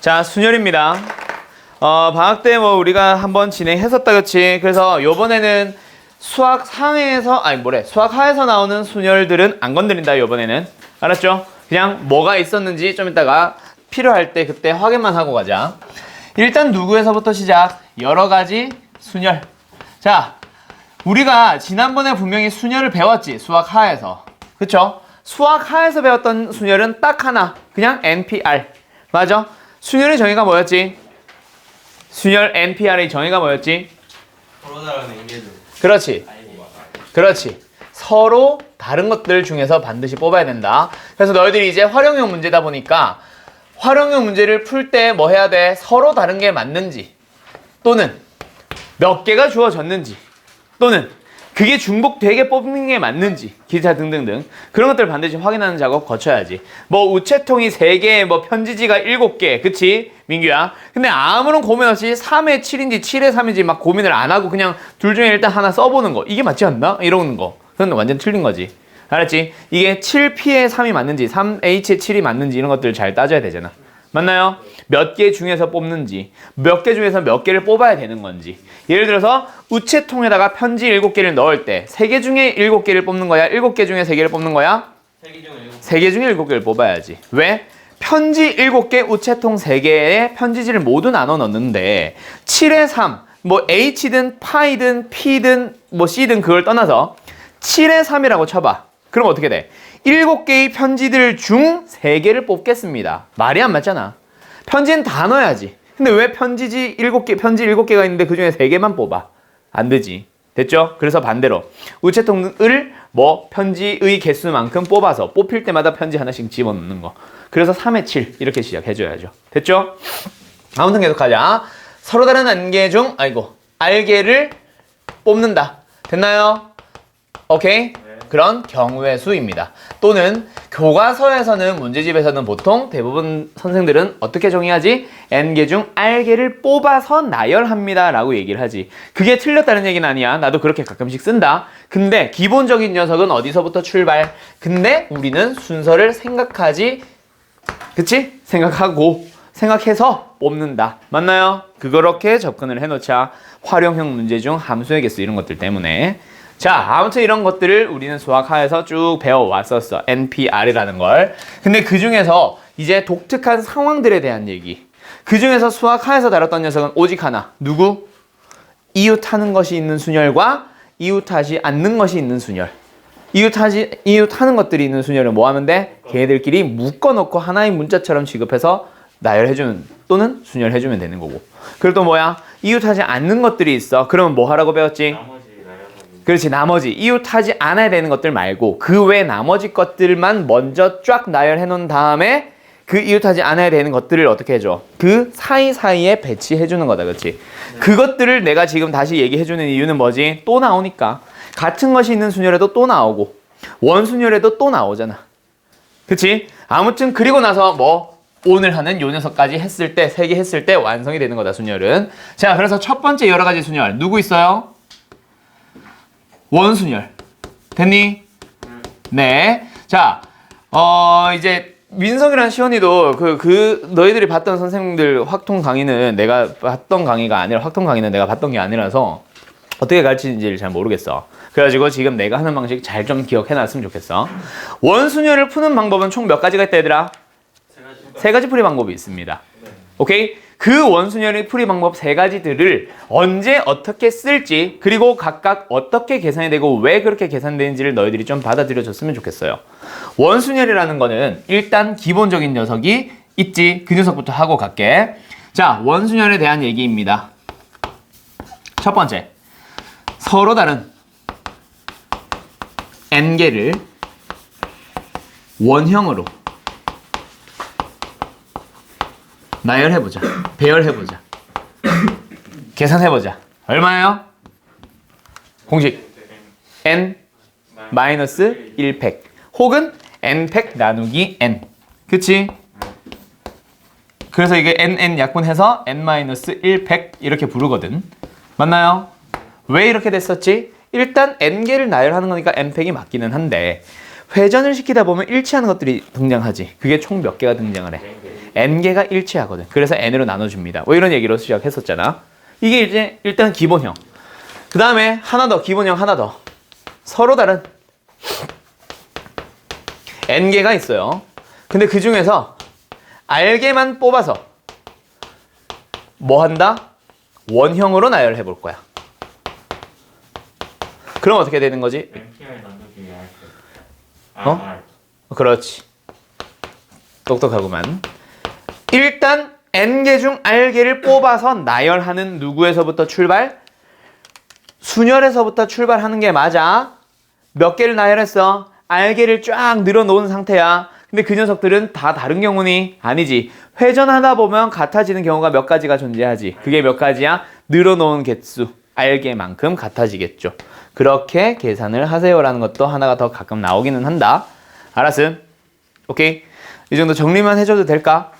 자, 순열입니다. 방학 때 뭐 우리가 한번 진행했었다, 그치? 그래서 요번에는 수학 상에서, 수학 하에서 나오는 순열들은 안 건드린다, 요번에는. 알았죠? 그냥 뭐가 있었는지 좀 이따가 필요할 때 그때 확인만 하고 가자. 일단 누구에서부터 시작? 여러 가지 순열. 자, 우리가 지난번에 분명히 순열을 배웠지, 수학 하에서. 그쵸? 수학 하에서 배웠던 순열은 딱 하나. 그냥 NPR. 맞아? 순열의 정의가 뭐였지? 순열 NPR의 정의가 뭐였지? 서로 다른 엔게들. 그렇지. 그렇지. 서로 다른 것들 중에서 반드시 뽑아야 된다. 그래서 너희들이 이제 활용형 문제다 보니까 활용형 문제를 풀 때 뭐 해야 돼? 서로 다른 게 맞는지, 또는 몇 개가 주어졌는지, 또는 그게 중복되게 뽑는 게 맞는지, 기타 등등등 그런 것들을 반드시 확인하는 작업 거쳐야지. 뭐 우체통이 3개, 뭐 편지지가 7개, 그치? 민규야. 근데 아무런 고민 없이 3에 7인지 7에 3인지 막 고민을 안 하고 그냥 둘 중에 일단 하나 써보는 거, 이게 맞지 않나? 이러는 거, 그건 완전 틀린 거지. 알았지? 이게 7P에 3이 맞는지 3H에 7이 맞는지 이런 것들을 잘 따져야 되잖아. 맞나요? 몇 개 중에서 뽑는지, 몇 개 중에서 몇 개를 뽑아야 되는 건지. 예를 들어서 우체통에다가 편지 7개를 넣을 때 3개 중에 7개를 뽑는 거야? 7개 중에 3개를 뽑는 거야? 3개 중에 7개를 뽑아야지. 왜? 편지 7개, 우체통 3개에 편지지를 모두 나눠 넣는데 7에 3, 뭐 H든 파이든 P든 뭐 C든 그걸 떠나서 7에 3이라고 쳐봐. 그럼 어떻게 돼? 7개의 편지들 중 3개를 뽑겠습니다. 말이 안 맞잖아. 편지는 다 넣어야지. 근데 왜 편지 7개가 있는데 그 중에 3개만 뽑아? 안 되지. 됐죠? 그래서 반대로 우체통을 뭐 편지의 개수만큼 뽑아서 뽑힐 때마다 편지 하나씩 집어넣는 거. 그래서 3에 7 이렇게 시작해줘야죠. 됐죠? 아무튼 계속하자. 서로 다른 안개 중 알개를 뽑는다. 됐나요? 오케이? 그런 경우의 수입니다. 또는 교과서에서는 문제집에서는 보통 대부분 선생들은 어떻게 정의하지? N개 중 R개를 뽑아서 나열합니다 라고 얘기를 하지. 그게 틀렸다는 얘기는 아니야. 나도 그렇게 가끔씩 쓴다. 근데 기본적인 녀석은 어디서부터 출발? 근데 우리는 순서를 생각하지, 그치? 생각해서 뽑는다. 맞나요? 그렇게 접근을 해놓자. 활용형 문제 중 함수의 개수 이런 것들 때문에. 자, 아무튼 이런 것들을 우리는 수학하에서 쭉 배워왔었어. NPR이라는 걸. 근데 그 중에서 이제 독특한 상황들에 대한 얘기. 그 중에서 수학하에서 다뤘던 녀석은 오직 하나. 누구? 이웃하는 것이 있는 순열과 이웃하지 않는 것이 있는 순열. 이웃하는 것들이 있는 순열은 뭐 하면 돼? 걔네들끼리 묶어놓고 하나의 문자처럼 취급해서 나열해주면, 또는 순열해주면 되는 거고. 그리고 또 뭐야? 이웃하지 않는 것들이 있어. 그러면 뭐 하라고 배웠지? 그렇지, 나머지 이웃하지 않아야 되는 것들 말고 그 외 나머지 것들만 먼저 쫙 나열해 놓은 다음에 그 이웃하지 않아야 되는 것들을 어떻게 해줘? 그 사이사이에 배치해 주는 거다. 그렇지? 그것들을 내가 지금 다시 얘기해 주는 이유는 뭐지? 또 나오니까. 같은 것이 있는 순열에도 또 나오고 원순열에도 또 나오잖아. 그치? 아무튼 그리고 나서 뭐 오늘 하는 요 녀석까지 했을 때, 3개 했을 때 완성이 되는 거다, 순열은. 자, 그래서 첫 번째 여러 가지 순열 누구 있어요? 원순열. 됐니? 네. 자, 이제 민석이랑 시원이도 너희들이 봤던 선생님들 확통 강의는 내가 봤던 강의가 아니라, 확통 강의는 내가 봤던 게 아니라서 어떻게 가르치는지를 잘 모르겠어. 그래가지고 지금 내가 하는 방식 잘 좀 기억해놨으면 좋겠어. 원순열을 푸는 방법은 총 몇 가지가 있다, 얘들아? 3가지 풀이 방법이 있습니다. 오케이? 그 원순열의 풀이 방법 3가지들을 언제 어떻게 쓸지, 그리고 각각 어떻게 계산이 되고 왜 그렇게 계산되는지를 너희들이 좀 받아들여 줬으면 좋겠어요. 원순열이라는 거는 일단 기본적인 녀석이 있지. 그 녀석부터 하고 갈게. 자, 원순열에 대한 얘기입니다. 첫 번째, 서로 다른 n개를 원형으로 나열해보자. 배열해보자. 계산해보자. 얼마예요? 공식 n-1팩 혹은 n팩 나누기 n. 그치? 그래서 이게 nn 약분해서 n-1팩 이렇게 부르거든. 맞나요? 왜 이렇게 됐었지? 일단 n개를 나열하는 거니까 n팩이 맞기는 한데 회전을 시키다 보면 일치하는 것들이 등장하지. 그게 총 몇 개가 등장을 해? n개가 일치하거든. 그래서 n으로 나눠줍니다. 뭐 이런 얘기로 시작했었잖아. 이게 이제 일단 기본형. 그 다음에 하나 더, 기본형 하나 더. 서로 다른 n개가 있어요. 근데 그 중에서 r개만 뽑아서 뭐 한다? 원형으로 나열해 볼 거야. 그럼 어떻게 되는 거지? MPI 나누기 어? 그렇지. 똑똑하구만. 일단 n개 중 r개를 뽑아서 나열하는 누구에서부터 출발? 순열에서부터 출발하는 게 맞아. 몇 개를 나열했어? r개를 쫙 늘어놓은 상태야. 근데 그 녀석들은 다 다른 경우니? 아니지. 회전하다 보면 같아지는 경우가 몇 가지가 존재하지. 그게 몇 가지야? 늘어놓은 개수 r개만큼 같아지겠죠. 그렇게 계산을 하세요라는 것도 하나가 더 가끔 나오기는 한다. 알았음? 오케이? 이 정도 정리만 해줘도 될까?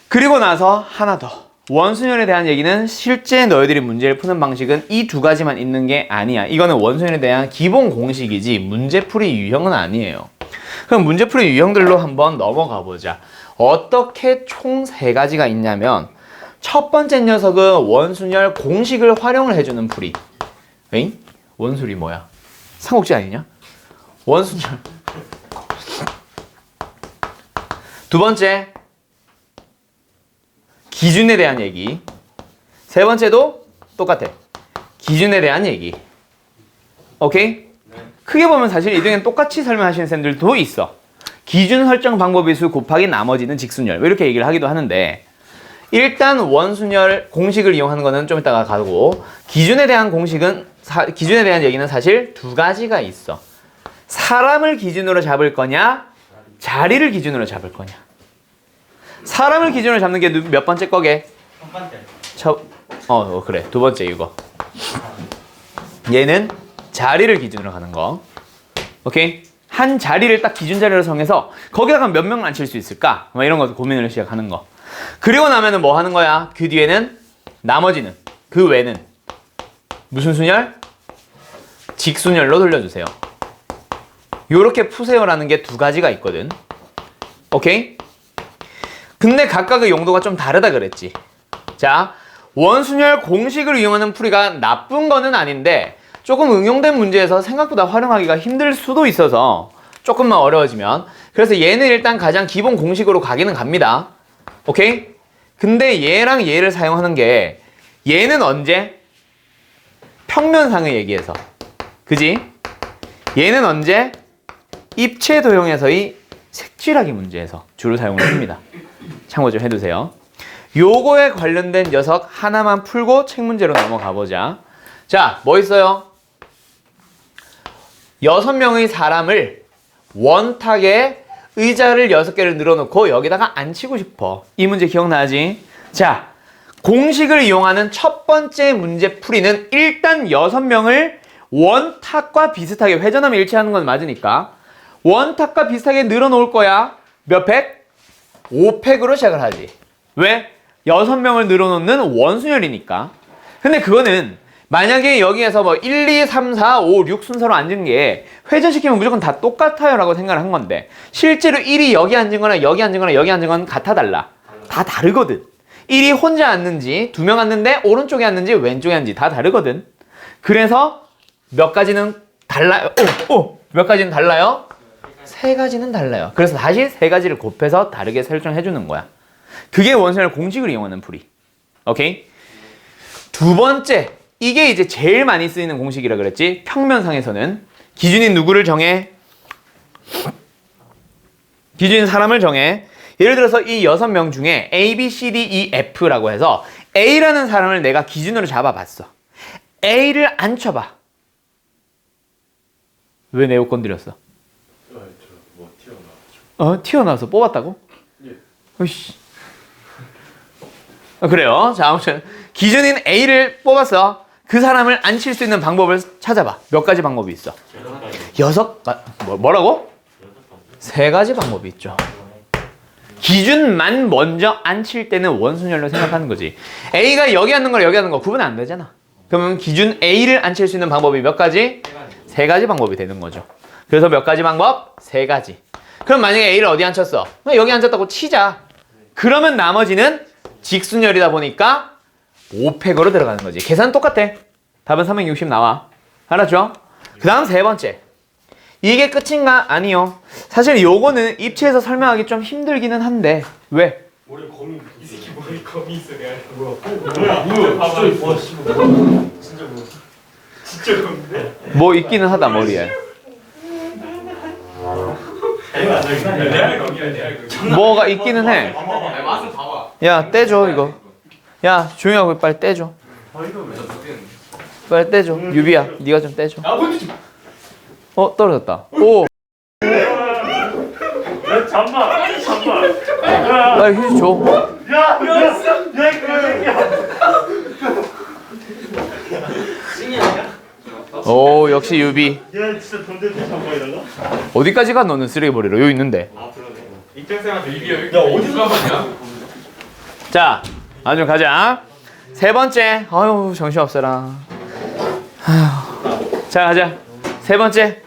그리고 나서 하나 더. 원순열에 대한 얘기는 실제 너희들이 문제를 푸는 방식은 이 두 가지만 있는 게 아니야. 이거는 원순열에 대한 기본 공식이지 문제풀이 유형은 아니에요. 그럼 문제풀이 유형들로 한번 넘어가 보자. 어떻게 총 세 가지가 있냐면 첫 번째 녀석은 원순열 공식을 활용을 해주는 풀이. 에잉? 원술이 뭐야? 삼국지 아니냐? 원순열. 두 번째, 기준에 대한 얘기. 세 번째도 똑같아. 기준에 대한 얘기. 오케이? 크게 보면 사실 이 중엔 똑같이 설명하시는 쌤들도 있어. 기준 설정 방법의 수 곱하기 나머지는 직순열. 뭐 이렇게 얘기를 하기도 하는데 일단 원순열 공식을 이용하는 거는 좀 이따가 가고 기준에 대한 기준에 대한 얘기는 사실 두 가지가 있어. 사람을 기준으로 잡을 거냐, 자리를 기준으로 잡을 거냐. 사람을 기준으로 잡는 게 몇 번째 거게? 첫 번째. 그래. 두 번째 이거. 얘는 자리를 기준으로 가는 거. 오케이? 한 자리를 딱 기준 자리로 정해서 거기다가 몇 명을 앉힐 수 있을까? 뭐 이런 거 고민을 시작하는 거. 그리고 나면은 뭐 하는 거야? 그 뒤에는 나머지는, 그 외는 무슨 순열? 직순열로 돌려주세요. 요렇게 푸세요라는 게 두 가지가 있거든. 오케이? 근데 각각의 용도가 좀 다르다 그랬지. 자, 원순열 공식을 이용하는 풀이가 나쁜 거는 아닌데 조금 응용된 문제에서 생각보다 활용하기가 힘들 수도 있어서 조금만 어려워지면, 그래서 얘는 일단 가장 기본 공식으로 가기는 갑니다. 오케이? 근데 얘랑 얘를 사용하는 게 얘는 언제? 평면상의 얘기에서. 그지? 얘는 언제? 입체 도형에서의 색칠하기 문제에서 주로 사용을 합니다. 참고 좀 해두세요. 요거에 관련된 녀석 하나만 풀고 책 문제로 넘어가 보자. 자, 뭐 있어요? 6명의 사람을 원탁에 의자를 6개를 늘어놓고 여기다가 앉히고 싶어. 이 문제 기억나지? 자, 공식을 이용하는 첫 번째 문제 풀이는 일단 6명을 원탁과 비슷하게, 회전하면 일치하는 건 맞으니까 원탁과 비슷하게 늘어놓을 거야. 몇 팩? 5팩으로 시작을 하지. 왜? 6명을 늘어놓는 원순열이니까. 근데 그거는 만약에 여기에서 뭐 1, 2, 3, 4, 5, 6 순서로 앉은 게 회전시키면 무조건 다 똑같아요 라고 생각을 한 건데 실제로 1이 여기 앉은 거나 여기 앉은 거나 여기 앉은 건 같아 달라. 다 다르거든. 1이 혼자 앉는지 2명 앉는데 오른쪽에 앉는지 왼쪽에 앉는지 다 다르거든. 그래서 몇 가지는 달라요. 몇 가지는 달라요? 3가지는 달라요. 그래서 다시 3가지를 곱해서 다르게 설정해 주는 거야. 그게 원순열 공식을 이용하는 풀이. 오케이? 두 번째, 이게 이제 제일 많이 쓰이는 공식이라 그랬지. 평면상에서는 기준인 누구를 정해? 기준인 사람을 정해. 예를 들어서 이 6명 중에 A, B, C, D, E, F라고 해서 A라는 사람을 내가 기준으로 잡아봤어. A를 앉혀봐. 왜 내 옷 건드렸어? 뭐 튀어나왔죠. 튀어나와서 뽑았다고? 예. 으이씨. 그래요. 자, 아무튼 기준인 A를 뽑았어. 그 사람을 앉힐 수 있는 방법을 찾아봐. 몇 가지 방법이 있어? 6가지. 뭐라고? 3가지 방법이 있죠. 기준만 먼저 앉힐 때는 원순열로 생각하는 거지. A가 여기 앉는 거랑 여기 앉는 거 구분 안 되잖아. 그러면 기준 A를 앉힐 수 있는 방법이 몇 가지? 3가지 방법이 되는 거죠. 그래서 몇 가지 방법? 3가지. 그럼 만약에 A를 어디 앉혔어? 여기 앉았다고 치자. 그러면 나머지는 직순열이다 보니까 5팩으로 들어가는 거지. 계산 똑같아. 답은 360 나와. 알았죠? 그 다음 3번째. 이게 끝인가? 아니요. 사실 요거는 입체해서 설명하기 좀 힘들기는 한데 왜? 머리 거미 이 새끼 머리 거미 있어 내가 뭐야 봐봐 와 씨발 진짜 뭐 진짜 거미인데? 뭐 있기는 하다 머리에. 뭐가 있기는 해. 맛을 봐봐. 야 떼줘 이거. 야 조용히 하고 빨리 떼줘. 빨리 떼줘. 유비야 네가 좀 떼줘. 떨어졌다. 오. 잠만. 빨리 휴지 줘. 오 역시 유비. 야 진짜 돈 될 때 잠깐이다가? 어디까지 가 너는 쓰레기 버리러 여기 있는데. 아 그러네. 입장생한테 이게 야 어디서 가냐? 자 아주 가자. 3번째. 아유 정신없어라. 아휴. 자 가자. 3번째.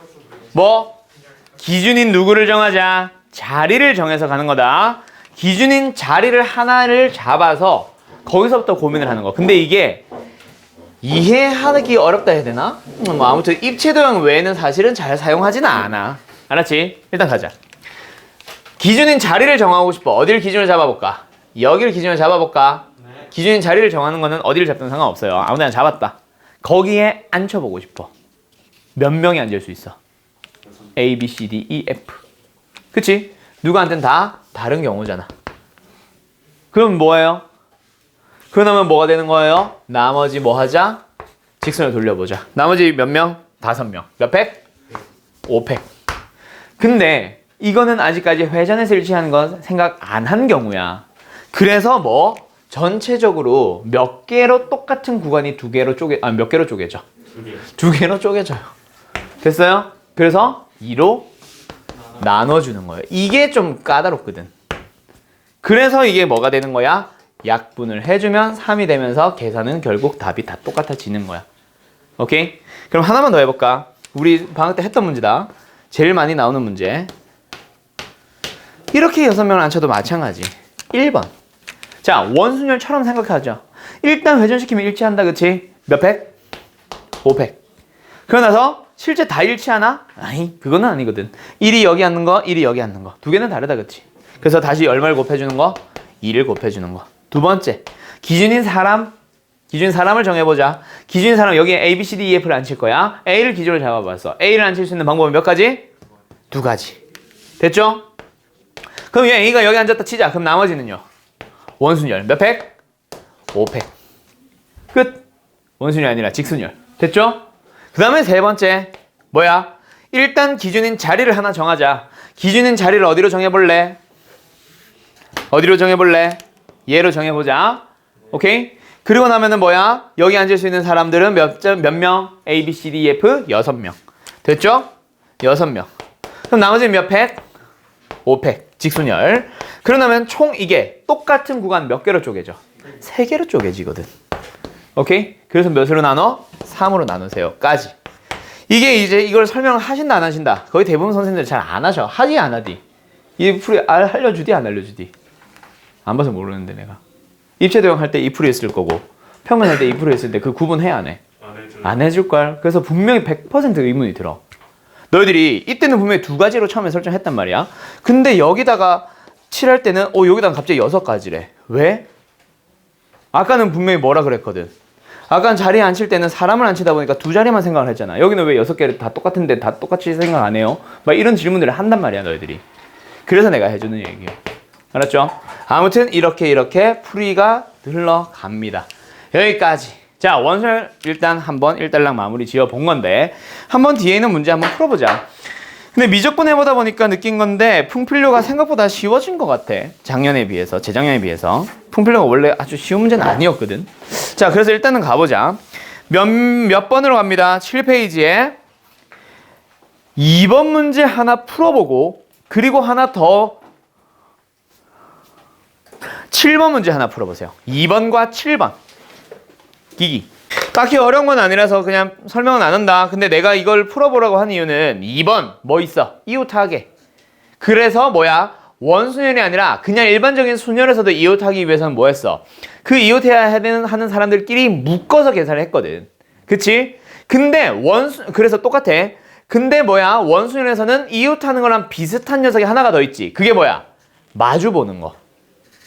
뭐? 기준인 누구를 정하자. 자리를 정해서 가는 거다. 기준인 자리를 하나를 잡아서 거기서부터 고민을 하는 거. 근데 이게 이해하기 어렵다 해야 되나? 뭐 아무튼 입체도형 외에는 사실은 잘 사용하지는 않아. 알았지? 일단 가자. 기준인 자리를 정하고 싶어. 어디를 기준을 잡아볼까? 여기를 기준을 잡아볼까? 기준인 자리를 정하는 거는 어디를 잡든 상관없어요. 아무데나 잡았다. 거기에 앉혀보고 싶어. 몇 명이 앉을 수 있어? A, B, C, D, E, F. 그치? 누가 앉든 다 다른 경우잖아. 그럼 뭐예요? 그러면 뭐가 되는 거예요? 나머지 뭐 하자? 직선을 돌려보자. 나머지 몇 명? 5명. 몇 팩? 5팩. 근데 이거는 아직까지 회전에서 일치하는 거 생각 안 한 경우야. 그래서 뭐 전체적으로 몇 개로 똑같은 구간이 몇 개로 쪼개져? 2개로 쪼개져요. 됐어요? 그래서 2로 나눠주는 거예요. 이게 좀 까다롭거든. 그래서 이게 뭐가 되는 거야? 약분을 해주면 3이 되면서 계산은 결국 답이 다 똑같아지는 거야. 오케이? 그럼 하나만 더 해볼까? 우리 방학 때 했던 문제다. 제일 많이 나오는 문제. 이렇게 6명을 앉혀도 마찬가지. 1번. 자, 원순열처럼 생각하죠. 일단 회전시키면 일치한다, 그치? 몇 팩? 5팩. 그러고 나서 실제 다 일치하나? 아니, 그거는 아니거든. 1이 여기 앉는 거, 1이 여기 앉는 거. 두 개는 다르다, 그치? 그래서 다시 얼마를 곱해주는 거? 2를 곱해주는 거. 두 번째, 기준인 사람을 정해보자. 기준인 사람 여기에 A, B, C, D, E, F를 앉힐 거야. A를 기준으로 잡아봤어. A를 앉힐 수 있는 방법은 몇 가지? 2가지. 됐죠? 그럼 얘 A가 여기 앉았다 치자. 그럼 나머지는요? 원순열. 몇 팩? 5팩. 끝. 원순열이 아니라 직순열. 됐죠? 그 다음에 3번째. 뭐야? 일단 기준인 자리를 하나 정하자. 기준인 자리를 어디로 정해볼래? 어디로 정해볼래? 얘로 정해보자. 오케이? 그리고 나면은 뭐야? 여기 앉을 수 있는 사람들은 몇 명? A, B, C, D, E, F 6명. 됐죠? 6명. 그럼 나머지는 몇 팩? 5팩. 직순열. 그러면 총 이게 똑같은 구간 몇 개로 쪼개져? 3개로 쪼개지거든. 오케이? 그래서 몇으로 나눠? 3으로 나누세요. 까지. 이게 이제 이걸 설명을 하신다 안 하신다? 거의 대부분 선생님들 잘 안 하셔. 하지 안 하디? 이 풀이 알려주디 안 알려주디? 안 봐서 모르는데 내가. 입체도형 할 때 이 풀이 있을 거고 평면 할 때 이 풀이 있을 때 그 구분해 안 해? 안 해줄걸. 그래서 분명히 100% 의문이 들어. 너희들이 이때는 분명히 2가지로 처음에 설정했단 말이야. 근데 여기다가 칠할 때는 여기다가 갑자기 6가지래. 왜? 아까는 분명히 뭐라 그랬거든. 아까는 자리에 앉힐 때는 사람을 앉히다 보니까 2자리만 생각을 했잖아. 여기는 왜 6개를 다 똑같은데 다 똑같이 생각 안 해요? 막 이런 질문들을 한단 말이야 너희들이. 그래서 내가 해주는 얘기야. 알았죠? 아무튼 이렇게 풀이가 흘러갑니다. 여기까지. 자, 원술 일단 한번 1달랑 마무리 지어 본 건데 한번 뒤에 있는 문제 한번 풀어보자. 근데 미적분 해보다 보니까 느낀 건데 풍필료가 생각보다 쉬워진 것 같아. 작년에 비해서, 재작년에 비해서. 풍필료가 원래 아주 쉬운 문제는 아니었거든. 자, 그래서 일단은 가보자. 몇 번으로 갑니다. 7페이지에 2번 문제 하나 풀어보고 그리고 하나 더 7번 문제 하나 풀어보세요. 2번과 7번. 기기. 딱히 어려운 건 아니라서 그냥 설명은 안 한다. 근데 내가 이걸 풀어보라고 한 이유는 2번 뭐 있어? 이웃하게. 그래서 뭐야? 원순열이 아니라 그냥 일반적인 순열에서도 이웃하기 위해서는 뭐 했어? 그 이웃해야 하는 사람들끼리 묶어서 계산을 했거든. 그치? 근데 그래서 똑같아. 근데 뭐야? 원순열에서는 이웃하는 거랑 비슷한 녀석이 하나가 더 있지. 그게 뭐야? 마주 보는 거.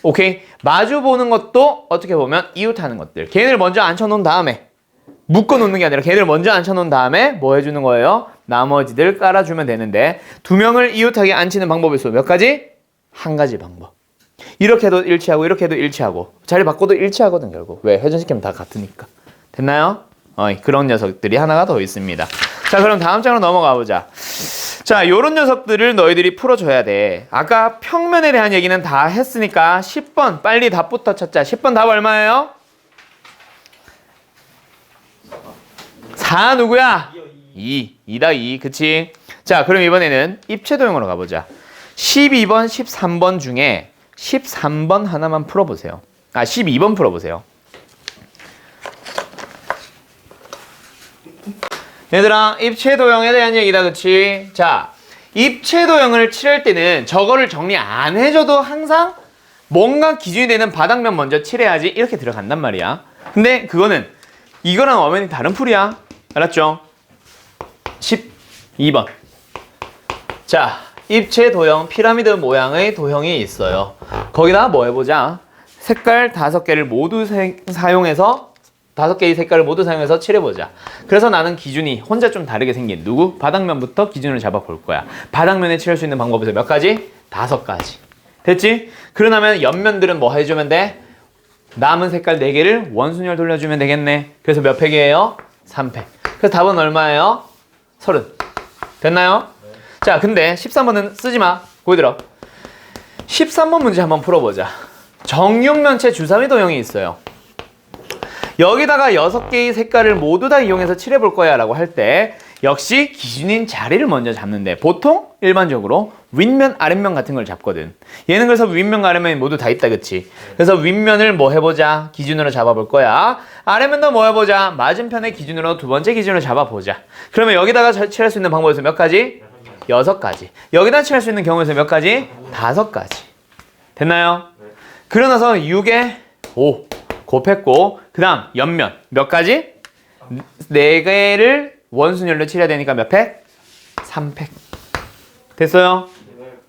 오케이? 마주 보는 것도 어떻게 보면 이웃하는 것들. 걔네를 먼저 앉혀놓은 다음에 묶어 놓는 게 아니라 걔네를 먼저 앉혀놓은 다음에 뭐 해주는 거예요? 나머지들 깔아주면 되는데 2명을 이웃하게 앉히는 방법이 있어. 몇 가지? 한 가지 방법. 이렇게 해도 일치하고 이렇게 해도 일치하고 자리 바꿔도 일치하거든 결국. 왜? 회전시키면 다 같으니까. 됐나요? 그런 녀석들이 하나가 더 있습니다. 자, 그럼 다음 장으로 넘어가 보자. 자, 요런 녀석들을 너희들이 풀어줘야 돼. 아까 평면에 대한 얘기는 다 했으니까 10번 빨리 답부터 찾자. 10번 답 얼마예요? 4 누구야? 2다 2. 그치? 자, 그럼 이번에는 입체도형으로 가보자. 12번, 13번 중에 13번 하나만 풀어보세요. 12번 풀어보세요. 얘들아, 입체도형에 대한 얘기다, 그치? 자, 입체도형을 칠할 때는 저거를 정리 안 해줘도 항상 뭔가 기준이 되는 바닥면 먼저 칠해야지 이렇게 들어간단 말이야. 근데 그거는 이거랑 엄연히 다른 풀이야. 알았죠? 12번. 자, 입체도형, 피라미드 모양의 도형이 있어요. 거기다 뭐 해보자. 색깔 5개를 모두 사용해서 5개의 색깔을 모두 사용해서 칠해보자. 그래서 나는 기준이 혼자 좀 다르게 생긴 누구? 바닥면부터 기준을 잡아볼 거야. 바닥면에 칠할 수 있는 방법에서 몇 가지? 5가지. 됐지? 그러면 옆면들은 뭐 해주면 돼? 남은 색깔 4개를 원순열 돌려주면 되겠네. 그래서 몇 팩이에요? 3팩. 그래서 답은 얼마예요? 30. 됐나요? 자, 근데 13번은 쓰지 마. 거기 들어. 13번 문제 한번 풀어보자. 정육면체 주사위 도형이 있어요. 여기다가 6개의 색깔을 모두 다 이용해서 칠해볼 거야 라고 할 때 역시 기준인 자리를 먼저 잡는데 보통 일반적으로 윗면, 아랫면 같은 걸 잡거든. 얘는 그래서 윗면과 아랫면이 모두 다 있다, 그치? 그래서 윗면을 뭐 해보자? 기준으로 잡아볼 거야. 아랫면도 뭐 해보자? 맞은편의 기준으로 두 번째 기준으로 잡아보자. 그러면 여기다가 칠할 수 있는 방법에서 몇 가지? 6가지. 여기다 칠할 수 있는 경우에서 몇 가지? 5가지. 됐나요? 그러고 나서 6에 5 곱했고 그 다음 옆면 몇 가지? 4개를 원순열로 칠해야 되니까 몇 팩? 3팩. 됐어요?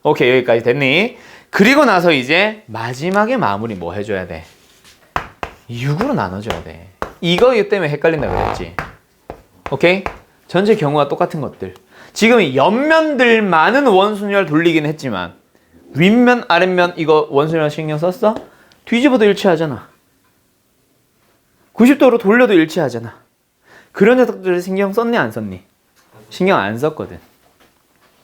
오케이, 여기까지 됐니? 그리고 나서 이제 마지막에 마무리 뭐 해줘야 돼? 6으로 나눠줘야 돼. 이거 때문에 헷갈린다 그랬지? 오케이? 전체 경우와 똑같은 것들. 지금 옆면들만은 원순열 돌리긴 했지만 윗면, 아랫면 이거 원순열 신경 썼어? 뒤집어도 일치하잖아. 90도로 돌려도 일치하잖아. 그런 녀석들을 신경 썼니 안 썼니? 신경 안 썼거든.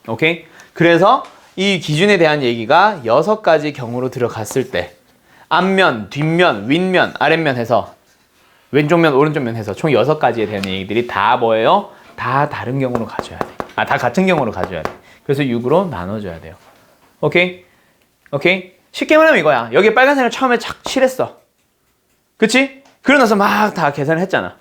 오케이? 그래서 이 기준에 대한 얘기가 6가지 경우로 들어갔을 때 앞면, 뒷면, 윗면, 아랫면 해서 왼쪽 면, 오른쪽 면 해서 총 6가지에 대한 얘기들이 다 뭐예요? 다 다른 경우로 가져야 돼. 다 같은 경우로 가져야 돼. 그래서 6으로 나눠줘야 돼요. 오케이? 오케이? 쉽게 말하면 이거야. 여기 빨간색을 처음에 착 칠했어. 그치? 그러고 나서 막 다 계산을 했잖아.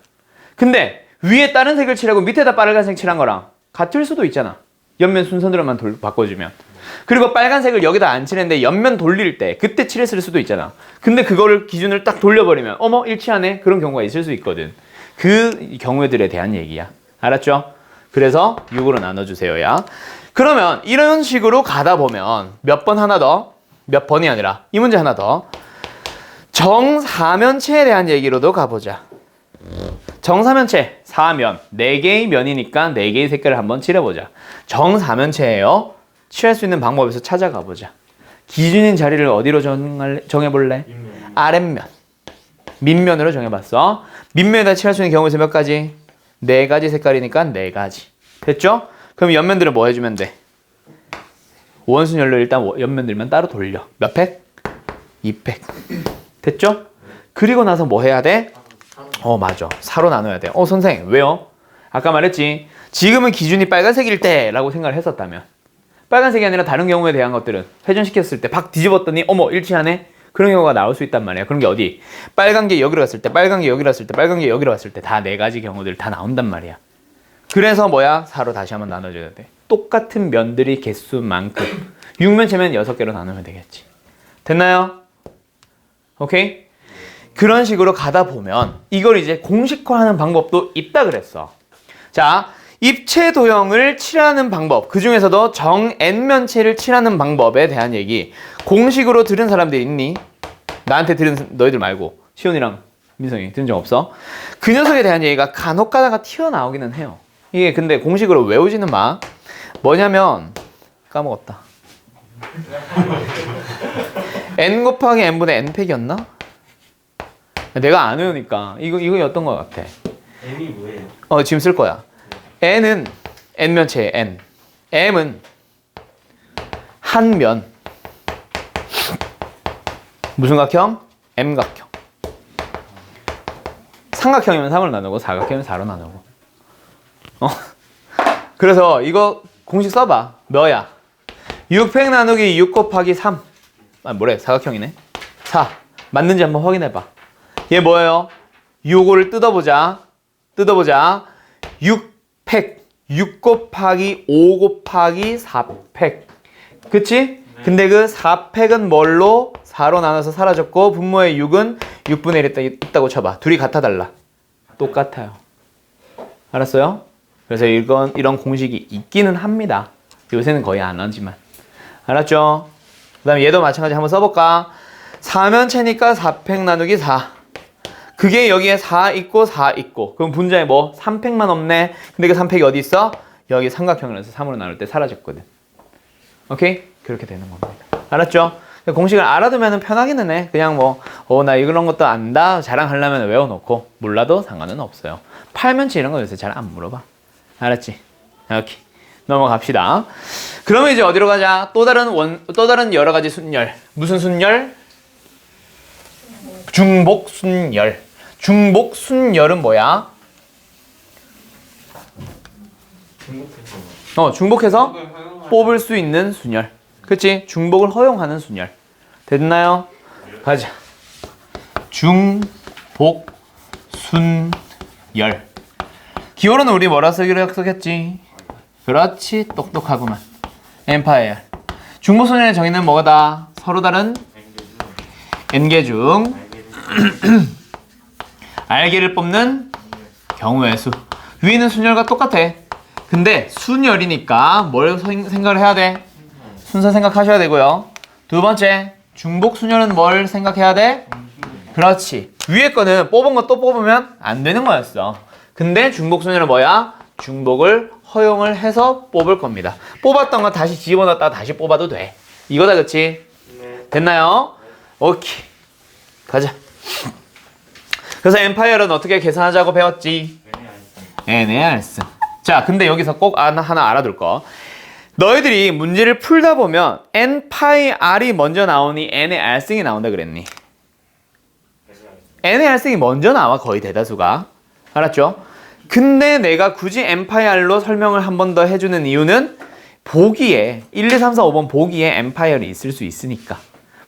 근데 위에 다른 색을 칠하고 밑에다 빨간색 칠한 거랑 같을 수도 있잖아. 옆면 순서대로만 바꿔주면. 그리고 빨간색을 여기다 안 칠했는데 옆면 돌릴 때 그때 칠했을 수도 있잖아. 근데 그거를 기준을 딱 돌려버리면 어머 일치하네? 그런 경우가 있을 수 있거든. 그 경우들에 대한 얘기야. 알았죠? 그래서 6으로 나눠주세요. 야. 그러면 이런 식으로 가다 보면 몇 번 하나 더? 몇 번이 아니라 이 문제 하나 더. 정사면체에 대한 얘기로도 가보자. 정사면체, 사면, 4개의 면이니까 4개의 색깔을 한번 칠해보자. 정사면체예요. 칠할 수 있는 방법에서 찾아가보자. 기준인 자리를 어디로 정해볼래? 아랫면. 밑면으로 정해봤어. 밑면에다 칠할 수 있는 경우에서 몇 가지? 4가지 색깔이니까 4가지. 됐죠? 그럼 옆면들은 뭐 해주면 돼? 원순열로 일단 옆면들만 따로 돌려. 몇 팩? 2팩. 됐죠? 그리고 나서 뭐 해야 돼? 맞아. 4로 나눠야 돼. 선생님, 왜요? 아까 말했지. 지금은 기준이 빨간색일 때 라고 생각을 했었다면 빨간색이 아니라 다른 경우에 대한 것들은 회전시켰을 때 박 뒤집었더니 어머 일치하네? 그런 경우가 나올 수 있단 말이야. 그런 게 어디? 빨간 게 여기로 갔을 때, 빨간 게 여기로 갔을 때, 빨간 게 여기로 갔을 때 다 네 가지 경우들 다 나온단 말이야. 그래서 뭐야? 4로 다시 한번 나눠줘야 돼. 똑같은 면들이 개수만큼. 6면체면 6개로 나누면 되겠지. 됐나요? 오케이? 그런 식으로 가다 보면 이걸 이제 공식화하는 방법도 있다 그랬어. 자, 입체 도형을 칠하는 방법, 그 중에서도 정 N면체를 칠하는 방법에 대한 얘기 공식으로 들은 사람들 있니? 나한테 들은 너희들 말고 시온이랑 민성이 들은 적 없어? 그 녀석에 대한 얘기가 간혹 가다가 튀어나오기는 해요. 이게 근데 공식으로 외우지는 마. 뭐냐면 까먹었다. n 곱하기 n분의 n팩이었나? 내가 안 외우니까 이거였던 것 같아. M이 뭐예요? 지금 쓸 거야. n은 n면체의 n, m은 한 면, 무슨 각형? m각형. 삼각형이면 3으로 나누고 사각형이면 4로 나누고. 그래서 이거 공식 써봐. 뭐야? 6팩 나누기 6 곱하기 3. 뭐래? 사각형이네. 4. 맞는지 한번 확인해봐. 얘 뭐예요? 요거를 뜯어보자. 6팩. 6 곱하기 5 곱하기 4팩. 그치? 근데 그 4팩은 뭘로? 4로 나눠서 사라졌고 분모의 6은 6분의 1 있다고 쳐봐. 둘이 같아 달라? 똑같아요. 알았어요? 그래서 이런 공식이 있기는 합니다. 요새는 거의 안 하지만. 알았죠? 그 다음에 얘도 마찬가지 한번 써볼까? 4면체니까 4팩 나누기 4. 그게 여기에 4 있고 4 있고. 그럼 분자에 뭐? 3팩만 없네. 근데 그 3팩이 어디 있어? 여기 삼각형이라서 3으로 나눌 때 사라졌거든. 오케이? 그렇게 되는 겁니다. 알았죠? 공식을 알아두면 편하기는 해. 그냥 나 이런 것도 안다. 자랑하려면 외워놓고. 몰라도 상관은 없어요. 8면체 이런 거 요새 잘 안 물어봐. 알았지? 오케이. 넘어갑시다. 그러면 이제 어디로 가자? 또 다른 여러 가지 순열. 무슨 순열? 중복 순열. 중복 순열은 뭐야? 중복해서 뽑을 수 있는 순열. 그치? 중복을 허용하는 순열. 됐나요? 가자. 중복 순열. 기호로는 우리 뭐라 쓰기로 약속했지? 그렇지, 똑똑하구만. 엠파이어. 중복 순열의 정의는 뭐다? 서로 다른 n개 중 알개를 뽑는 경우의 수. 위에는 순열과 똑같아. 근데 순열이니까 뭘 생각을 해야 돼? 순서 생각하셔야 되고요. 두 번째, 중복 순열은 뭘 생각해야 돼? 그렇지. 위에 거는 뽑은 거 또 뽑으면 안 되는 거였어. 근데 중복 순열은 뭐야? 중복을 허용을 해서 뽑을 겁니다. 뽑았던 거 다시 집어넣었다가 다시 뽑아도 돼. 이거다, 그치? 네. 됐나요? 오케이. 가자. 그래서 엠파이어는 어떻게 계산하자고 배웠지? NARS. 자, 근데 여기서 꼭 하나 알아둘 거. 너희들이 문제를 풀다 보면 N-R이 먼저 나오니 NAR승이 나온다 그랬니? NAR승이 먼저 나와, 거의 대다수가. 알았죠? 근데 내가 굳이 N-R로 설명을 한 번 더 해주는 이유는 보기에 1, 2, 3, 4, 5번 보기에 N-R이 있을 수 있으니까.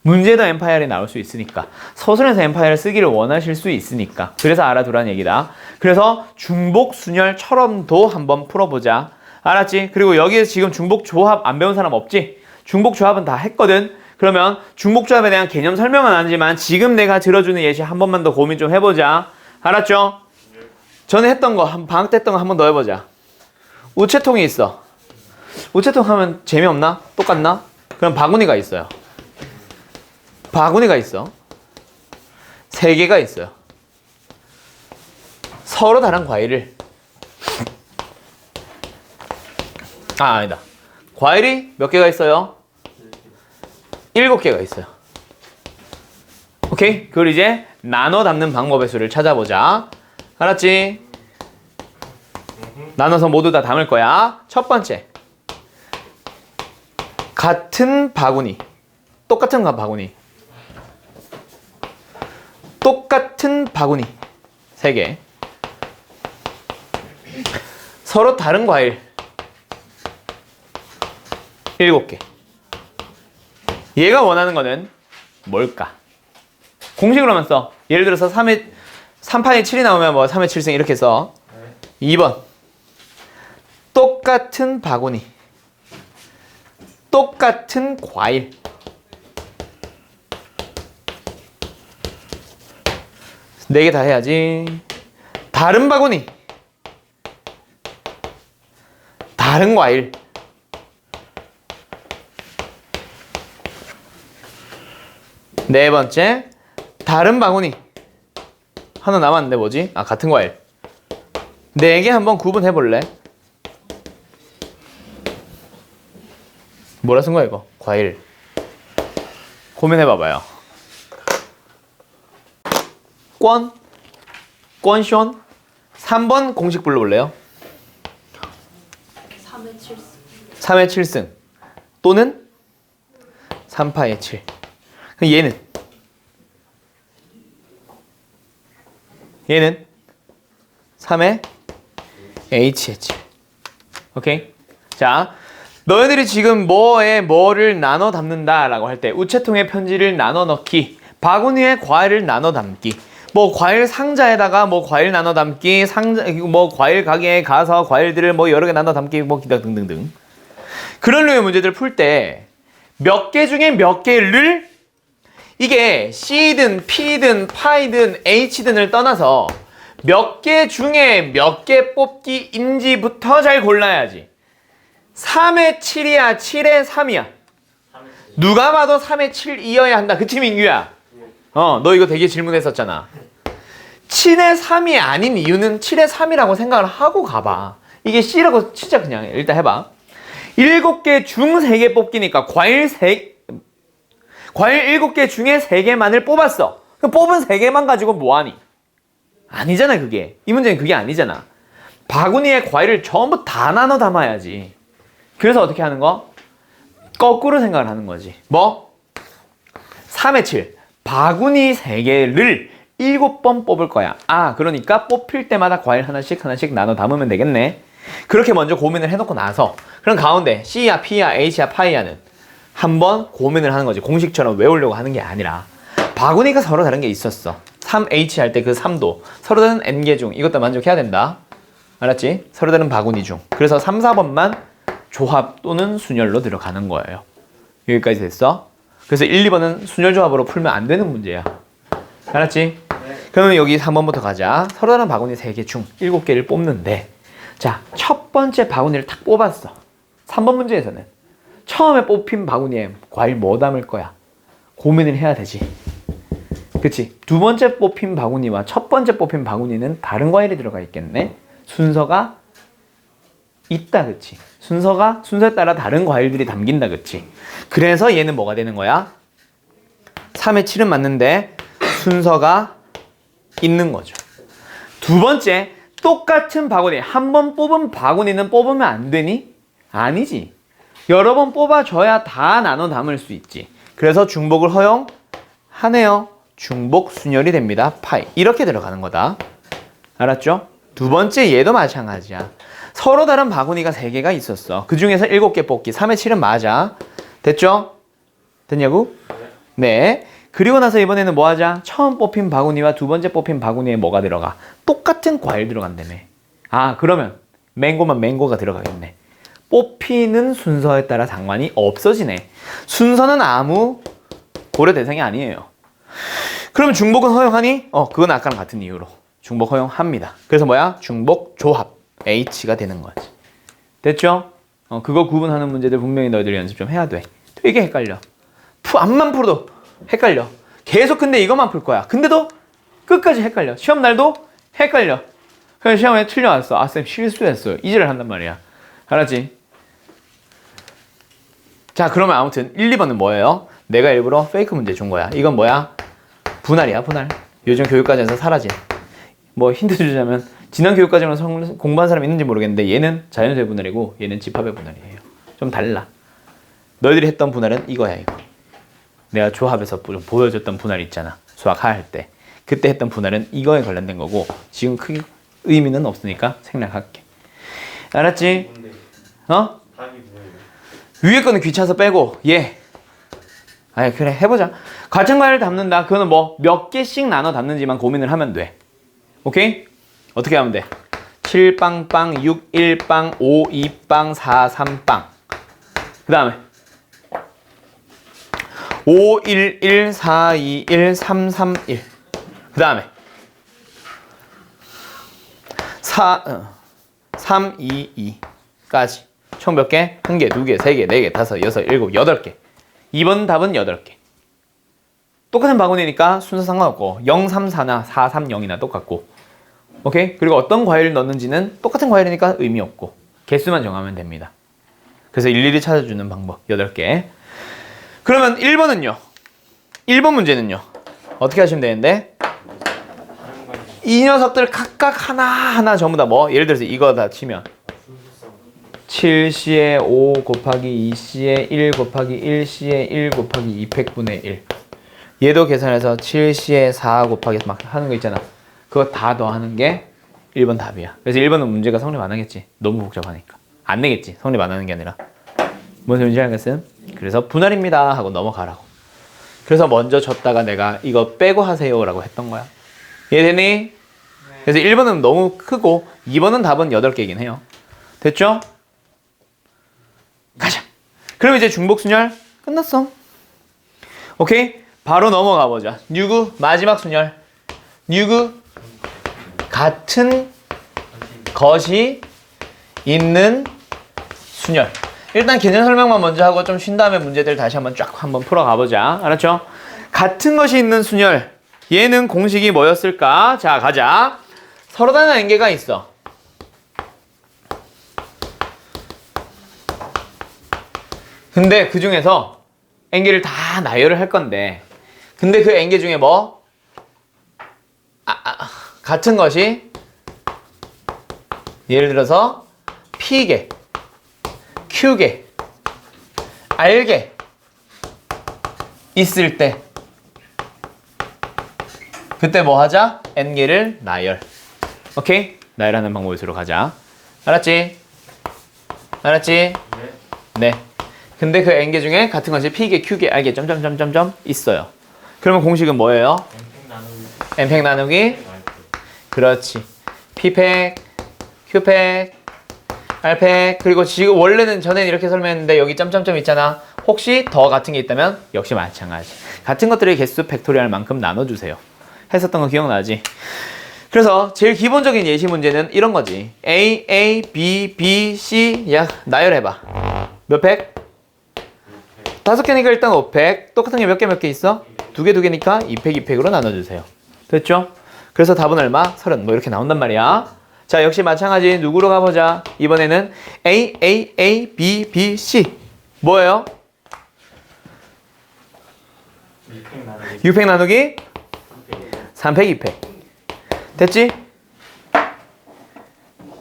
문제도 N-R이 나올 수 있으니까. 서술에서 N-R을 쓰기를 원하실 수 있으니까. 그래서 알아두라는 얘기다. 그래서 중복순열처럼도 한번 풀어보자. 알았지? 그리고 여기에 지금 중복조합 안 배운 사람 없지? 중복조합은 다 했거든? 그러면 중복조합에 대한 개념 설명은 안 하지만 지금 내가 들어주는 예시 한 번만 더 고민 좀 해보자. 알았죠? 전에 했던 거, 방학 때 했던 거 한 번 더 해보자. 우체통이 있어. 우체통 하면 재미없나? 똑같나? 그럼 바구니가 있어요. 바구니가 있어. 3개가 있어요. 서로 다른 과일을. 아니다. 과일이 몇 개가 있어요? 7개가 있어요. 오케이? 그걸 이제 나눠 담는 방법의 수를 찾아보자. 알았지? 나눠서 모두 다 담을 거야. 첫 번째. 같은 바구니. 똑같은 바구니. 똑같은 바구니. 3개. 서로 다른 과일. 7개. 얘가 원하는 거는 뭘까? 공식으로 하면 써. 예를 들어서 3파이 7이 나오면 뭐 3의 7승 이렇게 써. 2번. 똑같은 바구니. 똑같은 과일. 네 개 다 해야지. 다른 바구니. 다른 과일. 네 번째. 다른 바구니. 하나 남았는데 뭐지? 아, 같은 과일. 네 개 한번 구분해 볼래? 뭐라 쓴 거야 이거? 과일. 고민해 봐봐요. 권? 3번 공식 불러볼래요? 3의 7승. 3의 7승 또는 3파의 7. 그럼 얘는 3의 H의 7. 오케이? 자, 너희들이 지금 뭐에 뭐를 나눠 담는다라고 할 때 우체통에 편지를 나눠 넣기, 바구니에 과일을 나눠 담기, 뭐 과일 상자에다가 뭐 과일 나눠 담기, 뭐 과일 가게에 가서 과일들을 뭐 여러 개 나눠 담기, 뭐 기타 등등등. 그런 류의 문제들 풀 때 몇 개 중에 몇 개를, 이게 C든 P든 파이든 H든을 떠나서 몇 개 중에 몇 개 뽑기인지부터 잘 골라야지. 3의 7이야, 7의 3이야. 누가 봐도 3의 7이어야 한다. 그치, 민규야? 너 이거 되게 질문했었잖아. 7의 3이 아닌 이유는 7의 3이라고 생각을 하고 가봐. 이게 C라고 진짜 그냥 일단 해봐. 7개 중 3개 뽑기니까 과일 7개 중에 3개만을 뽑았어. 그럼 뽑은 3개만 가지고 뭐하니? 아니잖아, 그게. 이 문제는 그게 아니잖아. 바구니에 과일을 전부 다 나눠 담아야지. 그래서 어떻게 하는 거? 거꾸로 생각을 하는 거지. 뭐? 3의 7. 바구니 3개를 7번 뽑을 거야. 아, 그러니까 뽑힐 때마다 과일 하나씩 나눠 담으면 되겠네. 그렇게 먼저 고민을 해놓고 나서, 그럼 가운데 C야, P야, H야, 파이야는 한번 고민을 하는 거지. 공식처럼 외우려고 하는 게 아니라. 바구니가 서로 다른 게 있었어. 3H 할 때 그 3도 서로 다른 N개 중 이것도 만족해야 된다. 알았지? 서로 다른 바구니 중. 그래서 3, 4번만 조합 또는 순열로 들어가는 거예요. 여기까지 됐어? 그래서 1, 2번은 순열 조합으로 풀면 안 되는 문제야. 알았지? 네. 그러면 여기 3번부터 가자. 서로 다른 바구니 3개 중 7개를 뽑는데, 자, 첫 번째 바구니를 탁 뽑았어. 3번 문제에서는 처음에 뽑힌 바구니에 과일 뭐 담을 거야? 고민을 해야 되지. 그치? 두 번째 뽑힌 바구니와 첫 번째 뽑힌 바구니는 다른 과일이 들어가 있겠네? 순서가 있다, 그치? 순서에 따라 다른 과일들이 담긴다, 그치? 그래서 얘는 뭐가 되는 거야? 3의 7은 맞는데 순서가 있는 거죠. 두 번째, 똑같은 바구니. 한 번 뽑은 바구니는 뽑으면 안 되니? 아니지. 여러 번 뽑아줘야 다 나눠 담을 수 있지. 그래서 중복을 허용하네요. 중복 순열이 됩니다. 파이. 이렇게 들어가는 거다. 알았죠? 두 번째 얘도 마찬가지야. 서로 다른 바구니가 3개가 있었어. 그 중에서 7개 뽑기. 3의 7은 맞아. 됐죠? 됐냐고? 네. 그리고 나서 이번에는 뭐 하자? 처음 뽑힌 바구니와 두 번째 뽑힌 바구니에 뭐가 들어가? 똑같은 과일 들어간다며. 아, 그러면 맹고가 들어가겠네. 뽑히는 순서에 따라 상관이 없어지네. 순서는 아무 고려 대상이 아니에요. 그러면 중복은 허용하니? 그건 아까랑 같은 이유로 중복 허용합니다. 그래서 뭐야? 중복 조합 H가 되는 거지. 됐죠? 그거 구분하는 문제들 분명히 너희들이 연습 좀 해야 돼. 되게 헷갈려. 앞만 풀어도 헷갈려. 계속 근데 이것만 풀 거야. 근데도 끝까지 헷갈려. 시험 날도 헷갈려. 그래서 시험에 틀려왔어. 아, 쌤 실수했어요. 이제를 한단 말이야. 알았지? 자, 그러면 아무튼 1, 2번은 뭐예요? 내가 일부러 페이크 문제 준 거야. 이건 뭐야? 분할이야, 분할. 요즘 교육과정에서 사라진. 뭐 힌트 주자면 지난 교육과정에서 공부한 사람 있는지 모르겠는데 얘는 자연수의 분할이고 얘는 집합의 분할이에요. 좀 달라. 너희들이 했던 분할은 이거야, 이거. 내가 조합에서 보여줬던 분할 있잖아. 수학 하할 때. 그때 했던 분할은 이거에 관련된 거고 지금 크게 의미는 없으니까 생략할게. 알았지? 뭔데? 어? 답이 뭐예요? 위에 거는 귀찮아서 빼고 얘 아이 그래 해보자. 같은 과일을 담는다. 그거는 뭐 몇 개씩 나눠 담는지만 고민을 하면 돼. 오케이? 어떻게 하면 돼? 7빵빵, 6일빵, 5이빵, 4삼빵. 그 다음에 511, 421, 331. 그 다음에 322까지. 총 몇 개? 1개, 2개, 3개, 4개, 5, 6, 7, 8개. 2번 답은 8개. 똑같은 바구니니까 순서 상관없고 0, 3, 4나 4, 3, 0이나 똑같고. 오케이? 그리고 어떤 과일을 넣는지는 똑같은 과일이니까 의미 없고 개수만 정하면 됩니다. 그래서 일일이 찾아주는 방법 8개. 그러면 1번은요? 1번 문제는요? 어떻게 하시면 되는데? 이 녀석들 각각 하나하나 전부 다 뭐? 예를 들어서 이거 다 치면 7C에 5 곱하기 2C에 1 곱하기 1C에 1 곱하기 2팩분의 1. 얘도 계산해서 7C에 4 곱하기 막 하는 거 있잖아. 그거 다 더하는 게 1번 답이야. 그래서 1번은 문제가 성립 안 하겠지. 너무 복잡하니까. 안 내겠지. 성립 안 하는 게 아니라. 뭔 소리인지 알겠어요? 그래서 분할입니다 하고 넘어가라고. 그래서 먼저 줬다가 내가 이거 빼고 하세요 라고 했던 거야. 이해되니? 그래서 1번은 너무 크고 2번은 답은 8개이긴 해요. 됐죠? 가자. 그럼 이제 중복순열 끝났어. 오케이? 바로 넘어가 보자. 뉴구 마지막 순열. 뉴구 같은 것이 있는 순열. 일단 개념 설명만 먼저 하고 좀 쉰 다음에 문제들 다시 한번 쫙 한번 풀어가 보자. 알았죠? 같은 것이 있는 순열. 얘는 공식이 뭐였을까? 자, 가자. 서로 다른 엔계가 있어. 근데 그 중에서 엔계를 다 나열을 할 건데, 근데 그 엔계 중에 뭐? 같은 것이 예를 들어서 P개, Q개, R개 있을 때 그때 뭐 하자? N개를 나열. 오케이? 나열하는 방법으로 가자. 알았지? 알았지? 네. 근데 그 N개 중에 같은 것이 P개, Q개, R개 점점점점점 있어요. 그러면 공식은 뭐예요? N팩 나누기 그렇지. P팩, Q팩, R팩. 그리고 지금 원래는 전에는 이렇게 설명했는데 여기 점점점 있잖아. 혹시 더 같은 게 있다면 역시 마찬가지. 같은 것들의 개수 팩토리얼만큼 나눠주세요. 했었던 거 기억나지? 그래서 제일 기본적인 예시 문제는 이런 거지. A, A, B, B, C. 야, 나열해봐. 몇 팩? 5개니까 일단 5팩. 똑같은 게 몇 개 있어? 2개, 2개니까 2팩, 2팩으로 나눠주세요. 됐죠? 그래서 답은 얼마? 30. 뭐 이렇게 나온단 말이야. 자, 역시 마찬가지. 누구로 가보자. 이번에는 A, A, A, B, B, C. 뭐예요? 6팩 나누기 3팩, 2팩. 됐지?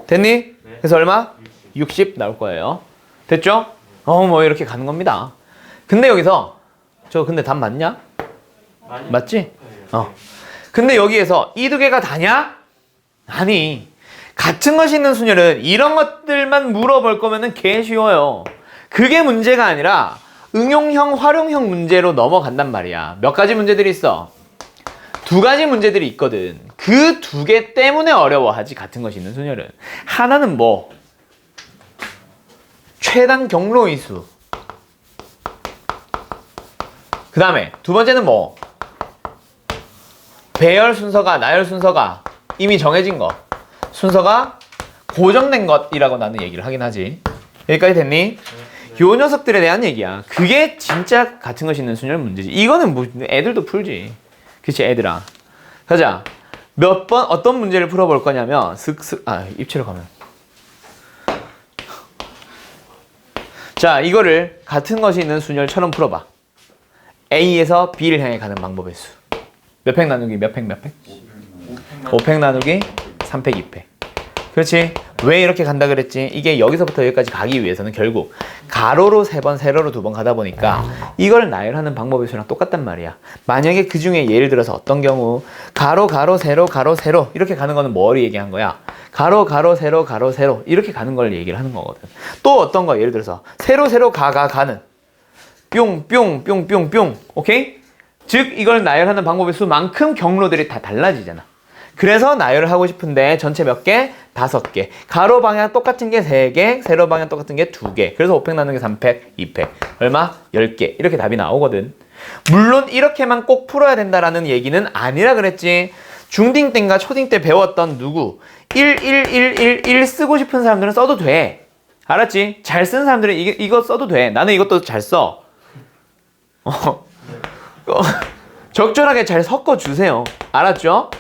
됐니? 그래서 얼마? 60 나올 거예요. 됐죠? 뭐 이렇게 가는 겁니다. 근데 여기서 근데 답 맞냐? 맞지? 근데 여기에서 이 두 개가 다냐? 아니. 같은 것이 있는 순열은 이런 것들만 물어볼 거면은 개 쉬워요. 그게 문제가 아니라 응용형, 활용형 문제로 넘어간단 말이야. 몇 가지 문제들이 있어? 2가지 문제들이 있거든. 그 2개 때문에 어려워하지, 같은 것이 있는 순열은. 하나는 뭐? 최단 경로의 수. 그 다음에 2번째는 뭐? 배열 순서가, 나열 순서가 이미 정해진 것. 순서가 고정된 것이라고 나는 얘기를 하긴 하지. 여기까지 됐니? 요 녀석들에 대한 얘기야. 그게 진짜 같은 것이 있는 순열 문제지. 이거는 뭐 애들도 풀지. 그치, 애들아. 가자. 몇 번 어떤 문제를 풀어볼 거냐면 입체로 가면. 자, 이거를 같은 것이 있는 순열처럼 풀어봐. A에서 B를 향해 가는 방법의 수. 몇 팩 나누기 몇 팩 몇 팩? 5팩 나누기 3팩 2팩. 그렇지? 왜 이렇게 간다 그랬지? 이게 여기서부터 여기까지 가기 위해서는 결국 가로로 3번, 세로로 2번 가다 보니까 이걸 나열하는 방법의 수랑 똑같단 말이야. 만약에 그 중에 예를 들어서 어떤 경우 가로, 가로, 세로, 가로, 세로 이렇게 가는 거는 뭘 얘기한 거야? 가로, 가로, 세로, 가로, 세로 이렇게 가는 걸 얘기를 하는 거거든. 또 어떤 거 예를 들어서 세로, 세로, 가는 뿅뿅뿅뿅뿅. 오케이? 즉 이걸 나열하는 방법의 수만큼 경로들이 다 달라지잖아. 그래서 나열을 하고 싶은데 전체 몇 개? 5개. 가로 방향 똑같은 게 3개, 세로 방향 똑같은 게 2개. 그래서 5팩 나누는 게 3팩, 2팩. 얼마? 10개. 이렇게 답이 나오거든. 물론 이렇게만 꼭 풀어야 된다라는 얘기는 아니라 그랬지. 중딩 때인가 초딩 때 배웠던 누구 1 쓰고 싶은 사람들은 써도 돼. 알았지? 잘 쓰는 사람들은 이거 써도 돼. 나는 이것도 잘 써. 적절하게 잘 섞어주세요. 알았죠?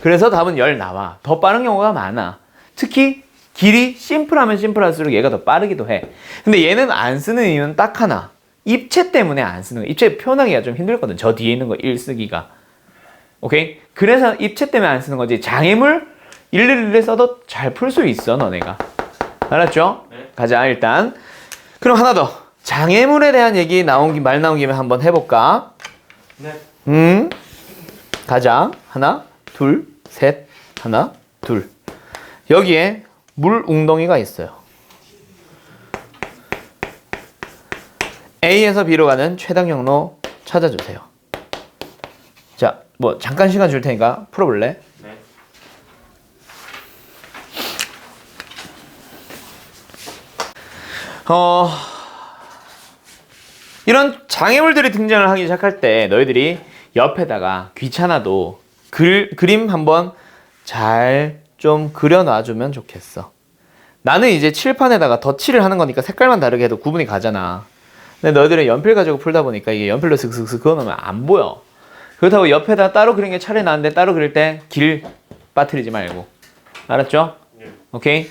그래서 답은 10 나와. 더 빠른 경우가 많아. 특히 길이 심플하면 심플할수록 얘가 더 빠르기도 해. 근데 얘는 안 쓰는 이유는 딱 하나. 입체 때문에 안 쓰는 거. 입체 표현하기가 좀 힘들거든. 저 뒤에 있는 거 1 쓰기가. 오케이? 그래서 입체 때문에 안 쓰는 거지. 장애물 111 써도 잘 풀 수 있어, 너네가. 알았죠? 네. 가자, 일단. 그럼 하나 더. 장애물에 대한 얘기 말 나온 김에 한번 해볼까? 네. 가자. 하나, 둘, 셋, 하나, 둘. 여기에 물 웅덩이가 있어요. A에서 B로 가는 최단 경로 찾아주세요. 자, 뭐 잠깐 시간 줄 테니까 풀어볼래? 네. 이런 장애물들이 등장을 하기 시작할 때 너희들이 옆에다가 귀찮아도 그림 한번 잘 좀 그려놔주면 좋겠어. 나는 이제 칠판에다가 덧칠을 하는 거니까 색깔만 다르게 해도 구분이 가잖아. 근데 너희들은 연필 가지고 풀다 보니까 이게 연필로 슥슥슥 그어놓으면 안 보여. 그렇다고 옆에다 따로 그린 게 차라리 나은데 따로 그릴 때 길 빠뜨리지 말고. 알았죠? 네. 오케이?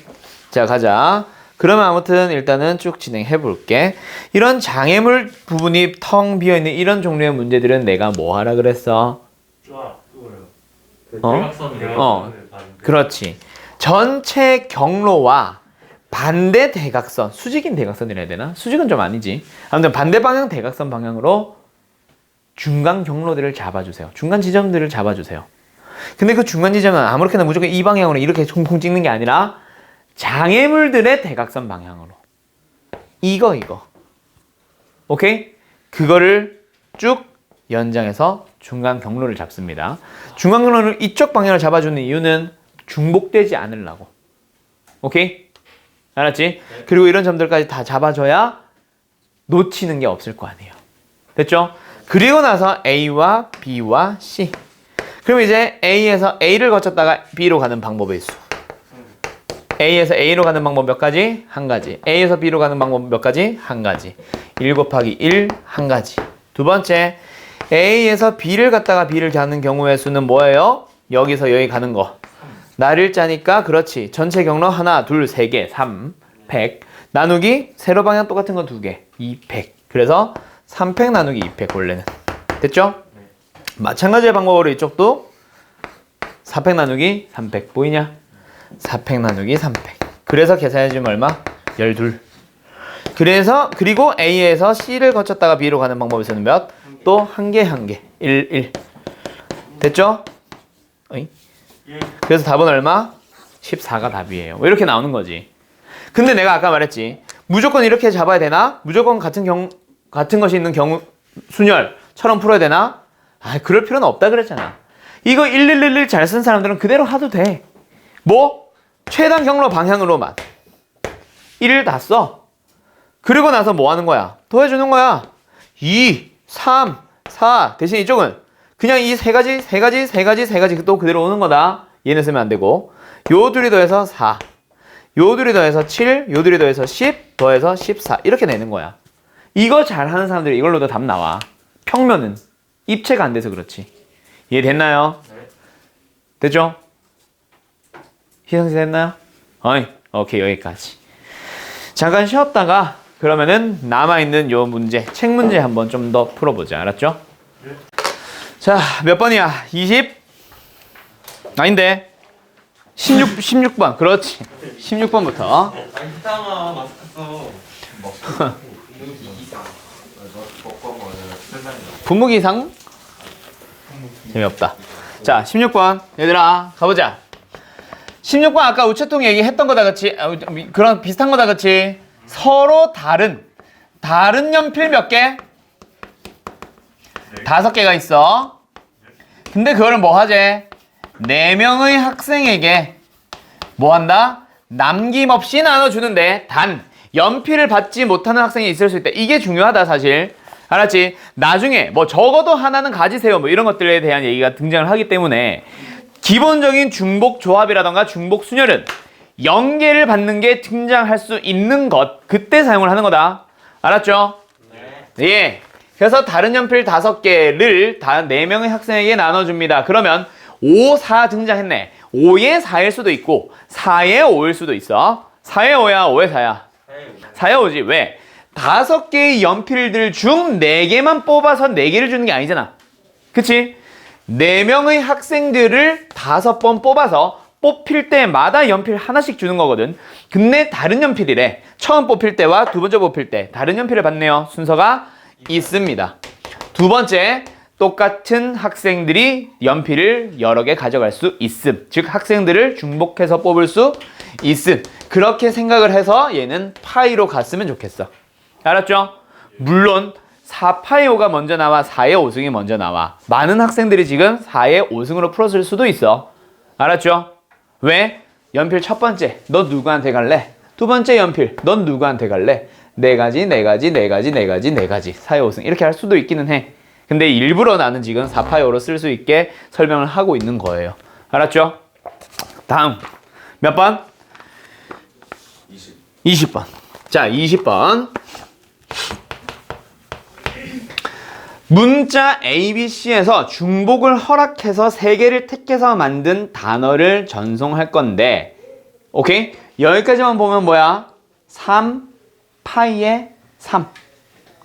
자, 가자. 그러면 아무튼 일단은 쭉 진행해 볼게. 이런 장애물 부분이 텅 비어있는 이런 종류의 문제들은 내가 뭐 하라 그랬어? 좋아. 그거요. 대각선을. 그렇지. 전체 경로와 반대 대각선, 수직인 대각선이라 해야 되나? 수직은 좀 아니지. 아무튼 반대 방향 대각선 방향으로 중간 경로들을 잡아주세요. 중간 지점들을 잡아주세요. 근데 그 중간 지점은 아무렇게나 무조건 이 방향으로 이렇게 콩콩 찍는 게 아니라 장애물들의 대각선 방향으로. 이거. 오케이? 그거를 쭉 연장해서 중간 경로를 잡습니다. 중간 경로를 이쪽 방향을 잡아주는 이유는 중복되지 않으려고. 오케이? 알았지? 네. 그리고 이런 점들까지 다 잡아줘야 놓치는 게 없을 거 아니에요. 됐죠? 그리고 나서 A와 B와 C. 그럼 이제 A에서 A를 거쳤다가 B로 가는 방법의 수. A에서 A로 가는 방법 몇 가지? 한 가지. A에서 B로 가는 방법 몇 가지? 한 가지. 1 곱하기 1, 한 가지. 두 번째, A에서 B를 갔다가 B를 가는 경우의 수는 뭐예요? 여기서 여기 가는 거. 날일자니까 그렇지. 전체 경로 하나, 둘, 세 개, 3, 100. 나누기 세로 방향 똑같은 건 2개, 200. 그래서 3팩 나누기 2팩 원래는. 됐죠? 네. 마찬가지의 방법으로 이쪽도 4팩 나누기 3팩 보이냐? 4팩 나누기 3팩. 그래서 계산해주면 얼마? 12. 그리고 A에서 C를 거쳤다가 B로 가는 방법에서는 몇? 또 한 개, 1. 됐죠? 어이? 그래서 답은 얼마? 14가 답이에요. 이렇게 나오는 거지. 근데 내가 아까 말했지. 무조건 이렇게 잡아야 되나? 무조건 같은 것이 있는 경우 순열처럼 풀어야 되나? 그럴 필요는 없다 그랬잖아. 이거 1111 잘 쓴 사람들은 그대로 하도 돼. 뭐? 최단 경로 방향으로만 1을 다 써. 그리고 나서 뭐 하는 거야? 더해주는 거야. 2, 3, 4. 대신 이쪽은 그냥 이 세 가지 또 그대로 오는 거다. 얘는 쓰면 안 되고. 요 둘이 더해서 4. 요 둘이 더해서 7. 요 둘이 더해서 10. 더해서 14. 이렇게 내는 거야. 이거 잘하는 사람들이 이걸로도 답 나와. 평면은. 입체가 안 돼서 그렇지. 이해됐나요? 네. 됐죠? 희성씨 됐나요? 오케이, 여기까지. 잠깐 쉬었다가 그러면은 남아있는 요 문제, 책 문제 한번 좀 더 풀어보자. 알았죠? 네. 자, 몇 번이야? 20? 아닌데. 16번. 그렇지. 16번부터. 이상아 마스크 써. 분무기 이상? 재미없다. 자, 16번. 얘들아, 가보자. 16번 아까 우체통 얘기했던 거다, 그치? 그런 비슷한 거다, 그치? 서로 다른 연필 몇 개? 5개가 있어. 근데 그거를 뭐 하지? 4명의 학생에게 뭐 한다? 남김없이 나눠주는데 단 연필을 받지 못하는 학생이 있을 수 있다. 이게 중요하다 사실. 알았지? 나중에 뭐 적어도 하나는 가지세요 뭐 이런 것들에 대한 얘기가 등장을 하기 때문에 기본적인 중복 조합이라던가 중복 순열은 0개를 받는 게 등장할 수 있는 것 그때 사용을 하는 거다. 알았죠? 네. 예. 그래서 다른 연필 5개를 다 4명의 학생에게 나눠줍니다. 그러면 5, 4 등장했네. 5에 4일 수도 있고 4에 5일 수도 있어. 4에 5야, 5에 4야? 4에 5지. 왜? 5개의 연필들 중 4개만 뽑아서 4개를 주는 게 아니잖아. 그치? 4명의 학생들을 5번 뽑아서 뽑힐 때마다 연필 하나씩 주는 거거든. 근데 다른 연필이래. 처음 뽑힐 때와 두 번째 뽑힐 때 다른 연필을 받네요. 순서가 있습니다. 두 번째, 똑같은 학생들이 연필을 여러 개 가져갈 수 있음. 즉 학생들을 중복해서 뽑을 수 있음. 그렇게 생각을 해서 얘는 파이로 갔으면 좋겠어. 알았죠? 물론 4파이5가 먼저 나와 4의 5승이 먼저 나와. 많은 학생들이 지금 4의 5승으로 풀었을 수도 있어. 알았죠? 왜? 연필 첫 번째, 너 누구한테 갈래? 두 번째 연필, 넌 누구한테 갈래? 4가지, 4가지, 4가지, 4가지, 4가지. 4의 5승. 이렇게 할 수도 있기는 해. 근데 일부러 나는 지금 4파이5로 쓸 수 있게 설명을 하고 있는 거예요. 알았죠? 다음. 몇 번? 20번. 자, 20번. 문자 ABC에서 중복을 허락해서 3개를 택해서 만든 단어를 전송할 건데, 오케이? 여기까지만 보면 뭐야? 3, 파이의 3.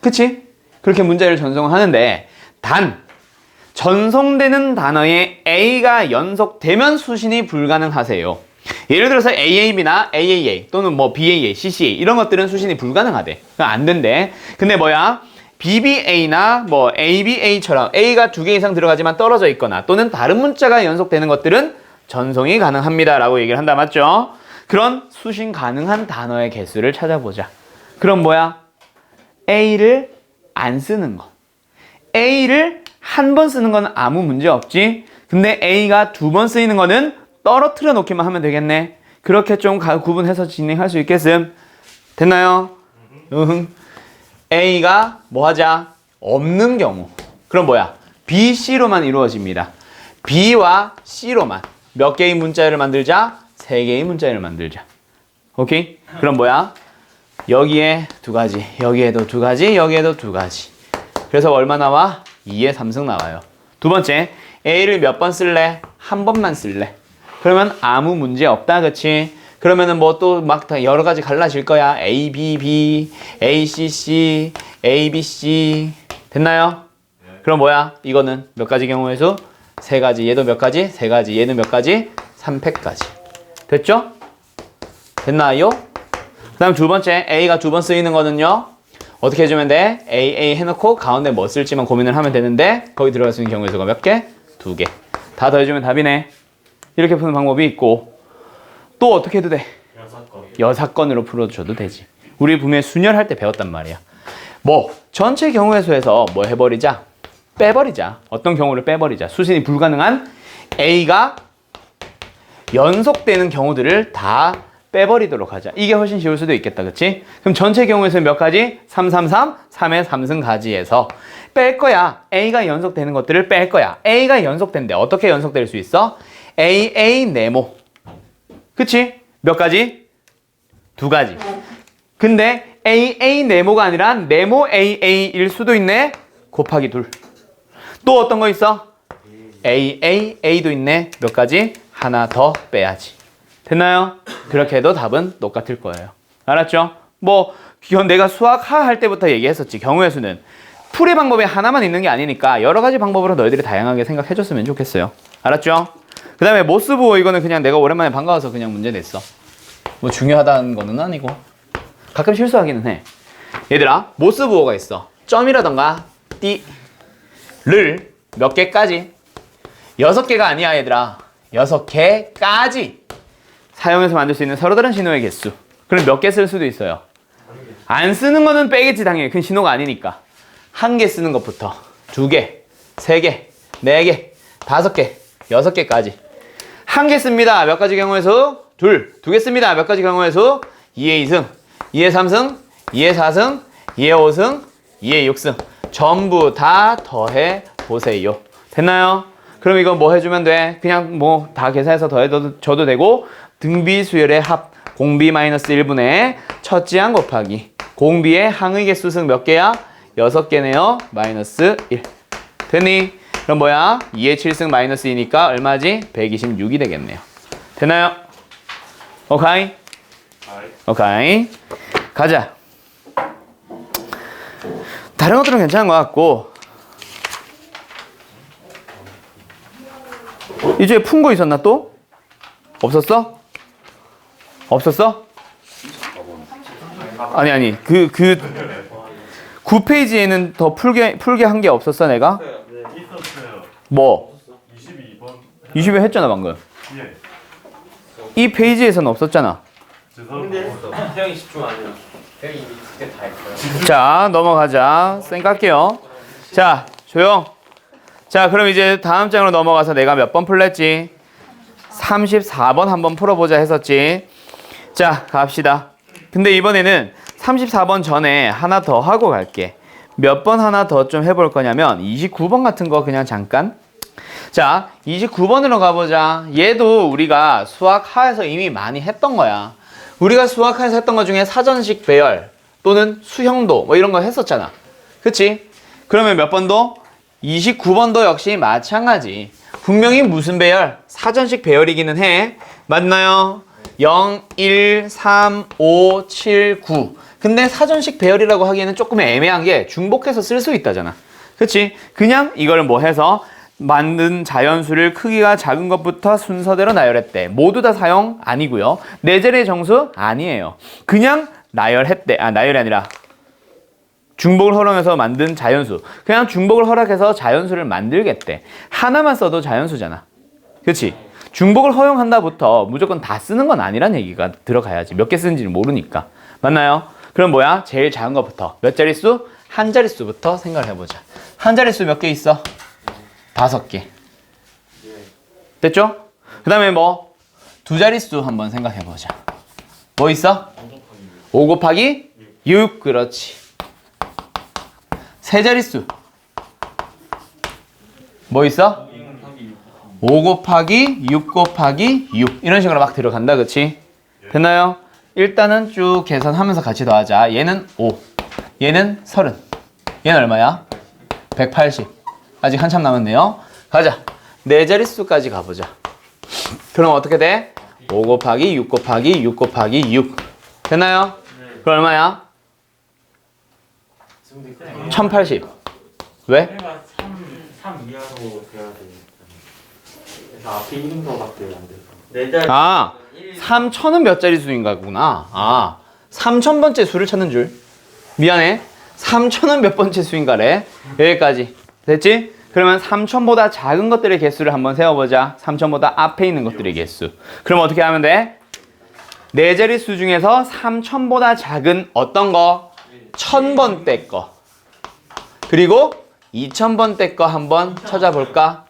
그치? 그렇게 문자를 전송하는데, 단, 전송되는 단어에 A가 연속되면 수신이 불가능하세요. 예를 들어서 AAB나 AAA 또는 뭐 BAA, CCA 이런 것들은 수신이 불가능하대. 안 된대. 근데 뭐야? BBA나 뭐 ABA처럼 A가 2개 이상 들어가지만 떨어져 있거나 또는 다른 문자가 연속되는 것들은 전송이 가능합니다 라고 얘기를 한다. 맞죠? 그런 수신 가능한 단어의 개수를 찾아보자. 그럼 뭐야? A를 안 쓰는 거. A를 한 번 쓰는 건 아무 문제 없지. 근데 A가 2번 쓰이는 거는 떨어뜨려 놓기만 하면 되겠네. 그렇게 좀 구분해서 진행할 수 있겠음. 됐나요? A가 뭐 하자? 없는 경우. 그럼 뭐야? B, C로만 이루어집니다. B와 C로만 몇 개의 문자를 만들자? 3개의 문자를 만들자. 오케이? 그럼 뭐야? 여기에 2가지, 여기에도 2가지, 여기에도 2가지. 그래서 얼마 나와? 2의 3승 나와요. 두 번째, A를 몇 번 쓸래? 한 번만 쓸래. 그러면 아무 문제 없다, 그치? 그러면은 뭐 또 막 다 여러 가지 갈라질 거야. A, B, B, A, C, C, A, B, C. 됐나요? 그럼 뭐야? 이거는 몇 가지 경우의 수? 3가지. 얘도 몇 가지? 3가지. 얘는 몇 가지? 3팩까지. 됐죠? 됐나요? 그 다음 두 번째, A가 2번 쓰이는 거는요. 어떻게 해주면 돼? A 해놓고 가운데 뭐 쓸지만 고민을 하면 되는데 거기 들어갈 수 있는 경우의 수가 몇 개? 2개. 다 더해주면 답이네. 이렇게 푸는 방법이 있고 또 어떻게 해도 돼? 6건으로 풀어줘도 되지. 우리 분명히 순열할 때 배웠단 말이야. 뭐 전체 경우의 수에서 뭐 해버리자? 빼버리자. 어떤 경우를 빼버리자. 수신이 불가능한 A가 연속되는 경우들을 다 빼버리도록 하자. 이게 훨씬 쉬울 수도 있겠다. 그치? 그럼 전체 경우에서 몇 가지? 3, 3, 3, 3의 3승 가지에서 뺄 거야. A가 연속되는 것들을 뺄 거야. A가 연속된대. 어떻게 연속될 수 있어? AA 네모. 그치? 몇 가지? 2가지. 근데 AA 네모가 아니라 네모 AA일 수도 있네. 곱하기 2. 또 어떤 거 있어? AA도 있네. 몇 가지? 하나 더 빼야지. 됐나요? 그렇게 해도 답은 똑같을 거예요. 알았죠? 뭐 내가 수학 하 할 때부터 얘기했었지. 경우의 수는 풀이 방법이 하나만 있는 게 아니니까 여러 가지 방법으로 너희들이 다양하게 생각해줬으면 좋겠어요. 알았죠? 그 다음에 모스부호 이거는 그냥 내가 오랜만에 반가워서 그냥 문제 냈어. 뭐 중요하다는 거는 아니고 가끔 실수하기는 해. 얘들아, 모스부호가 있어. 점이라던가 띠를 몇 개까지? 6개가 아니야 얘들아. 6개까지 사용해서 만들 수 있는 서로 다른 신호의 개수. 그럼 몇 개 쓸 수도 있어요. 안 쓰는 거는 빼겠지 당연히. 그건 신호가 아니니까. 1개 쓰는 것부터 2개, 3개, 4개, 5개, 6개까지. 1개 씁니다. 몇 가지 경우의 수? 2개 씁니다. 몇 가지 경우의 수? 2의 2승, 2의 3승, 2의 4승, 2의 5승, 2의 6승. 전부 다 더해 보세요. 됐나요? 그럼 이거 뭐 해주면 돼? 그냥 뭐 다 계산해서 더해줘도 되고, 등비수열의 합 공비 마이너스 1분의 첫째 항 곱하기 공비의 항의 개수승 몇 개야? 6개네요. 마이너스 1. 됐니? 그럼 뭐야? 2의 7승 마이너스 2니까 얼마지? 126이 되겠네요. 됐나요? 오케이? 오케이. 가자. 다른 것들은 괜찮은 것 같고, 이제 푼 거 있었나 또? 없었어? 없었어? 아니 그 9페이지에는 더 풀게 한 게 없었어 내가? 네, 있었어요. 뭐? 22번. 20회 했잖아 방금. 예. 이 페이지에서는 없었잖아. 죄송합니다. 태영이 집중 안 해요. 태영이 이미 그때 다 했어요. 자 넘어가자. 쌩 깎게요. 자 조용. 자 그럼 이제 다음 장으로 넘어가서 내가 몇 번 풀랬지? 34번 한번 풀어보자 했었지. 자 갑시다. 근데 이번에는 34번 전에 하나 더 하고 갈게. 몇 번 하나 더 좀 해볼 거냐면 29번 같은 거 그냥 잠깐. 자 29번으로 가보자. 얘도 우리가 수학하에서 이미 많이 했던 거야. 우리가 수학하에서 했던 것 중에 사전식 배열 또는 수형도 뭐 이런 거 했었잖아. 그치? 그러면 몇 번도? 29번도 역시 마찬가지. 분명히 무슨 배열? 사전식 배열이기는 해. 맞나요? 0, 1, 3, 5, 7, 9. 근데 사전식 배열이라고 하기에는 조금 애매한 게 중복해서 쓸 수 있다잖아. 그치? 그냥 이걸 뭐 해서 만든 자연수를 크기가 작은 것부터 순서대로 나열했대. 모두 다 사용 아니고요. 네 자리의 정수 아니에요. 그냥 나열했대. 나열이 아니라 중복을 허용해서 만든 자연수. 그냥 중복을 허락해서 자연수를 만들겠대. 하나만 써도 자연수잖아. 그치? 중복을 허용한다부터 무조건 다 쓰는 건 아니란 얘기가 들어가야지. 몇 개 쓰는지는 모르니까. 맞나요? 그럼 뭐야? 제일 작은 것부터. 몇 자릿수? 한 자릿수부터 생각을 해보자. 한 자릿수 몇 개 있어? 5개. 됐죠? 그 다음에 뭐? 두 자릿수 한번 생각해보자. 뭐 있어? 5 곱하기 6. 그렇지. 세 자릿수. 뭐 있어? 5 곱하기 6 곱하기 6. 이런 식으로 막 들어간다. 그치? 됐나요? 일단은 쭉 계산하면서 같이 더하자. 얘는 5. 얘는 30. 얘는 얼마야? 180. 아직 한참 남았네요. 가자. 네 자릿수까지 가보자. 그럼 어떻게 돼? 5 곱하기 6 곱하기 6 곱하기 6. 됐나요? 그럼 얼마야? 1080. 왜? 해가 3 이하로 돼야 돼. 그래서 앞에 1인거밖에 안 돼서. 네 달. 3000은 몇 자릿수인가구나. 3000번째 수를 찾는 줄. 미안해. 3000은 몇 번째 수인가래. 여기까지. 됐지? 그러면 3000보다 작은 것들의 개수를 한번 세워보자. 3000보다 앞에 있는 것들의 개수. 그럼 어떻게 하면 돼? 네 자릿수 중에서 3000보다 작은 어떤 거? 1000번대 거. 그리고 2000번대 거 한번 찾아볼까?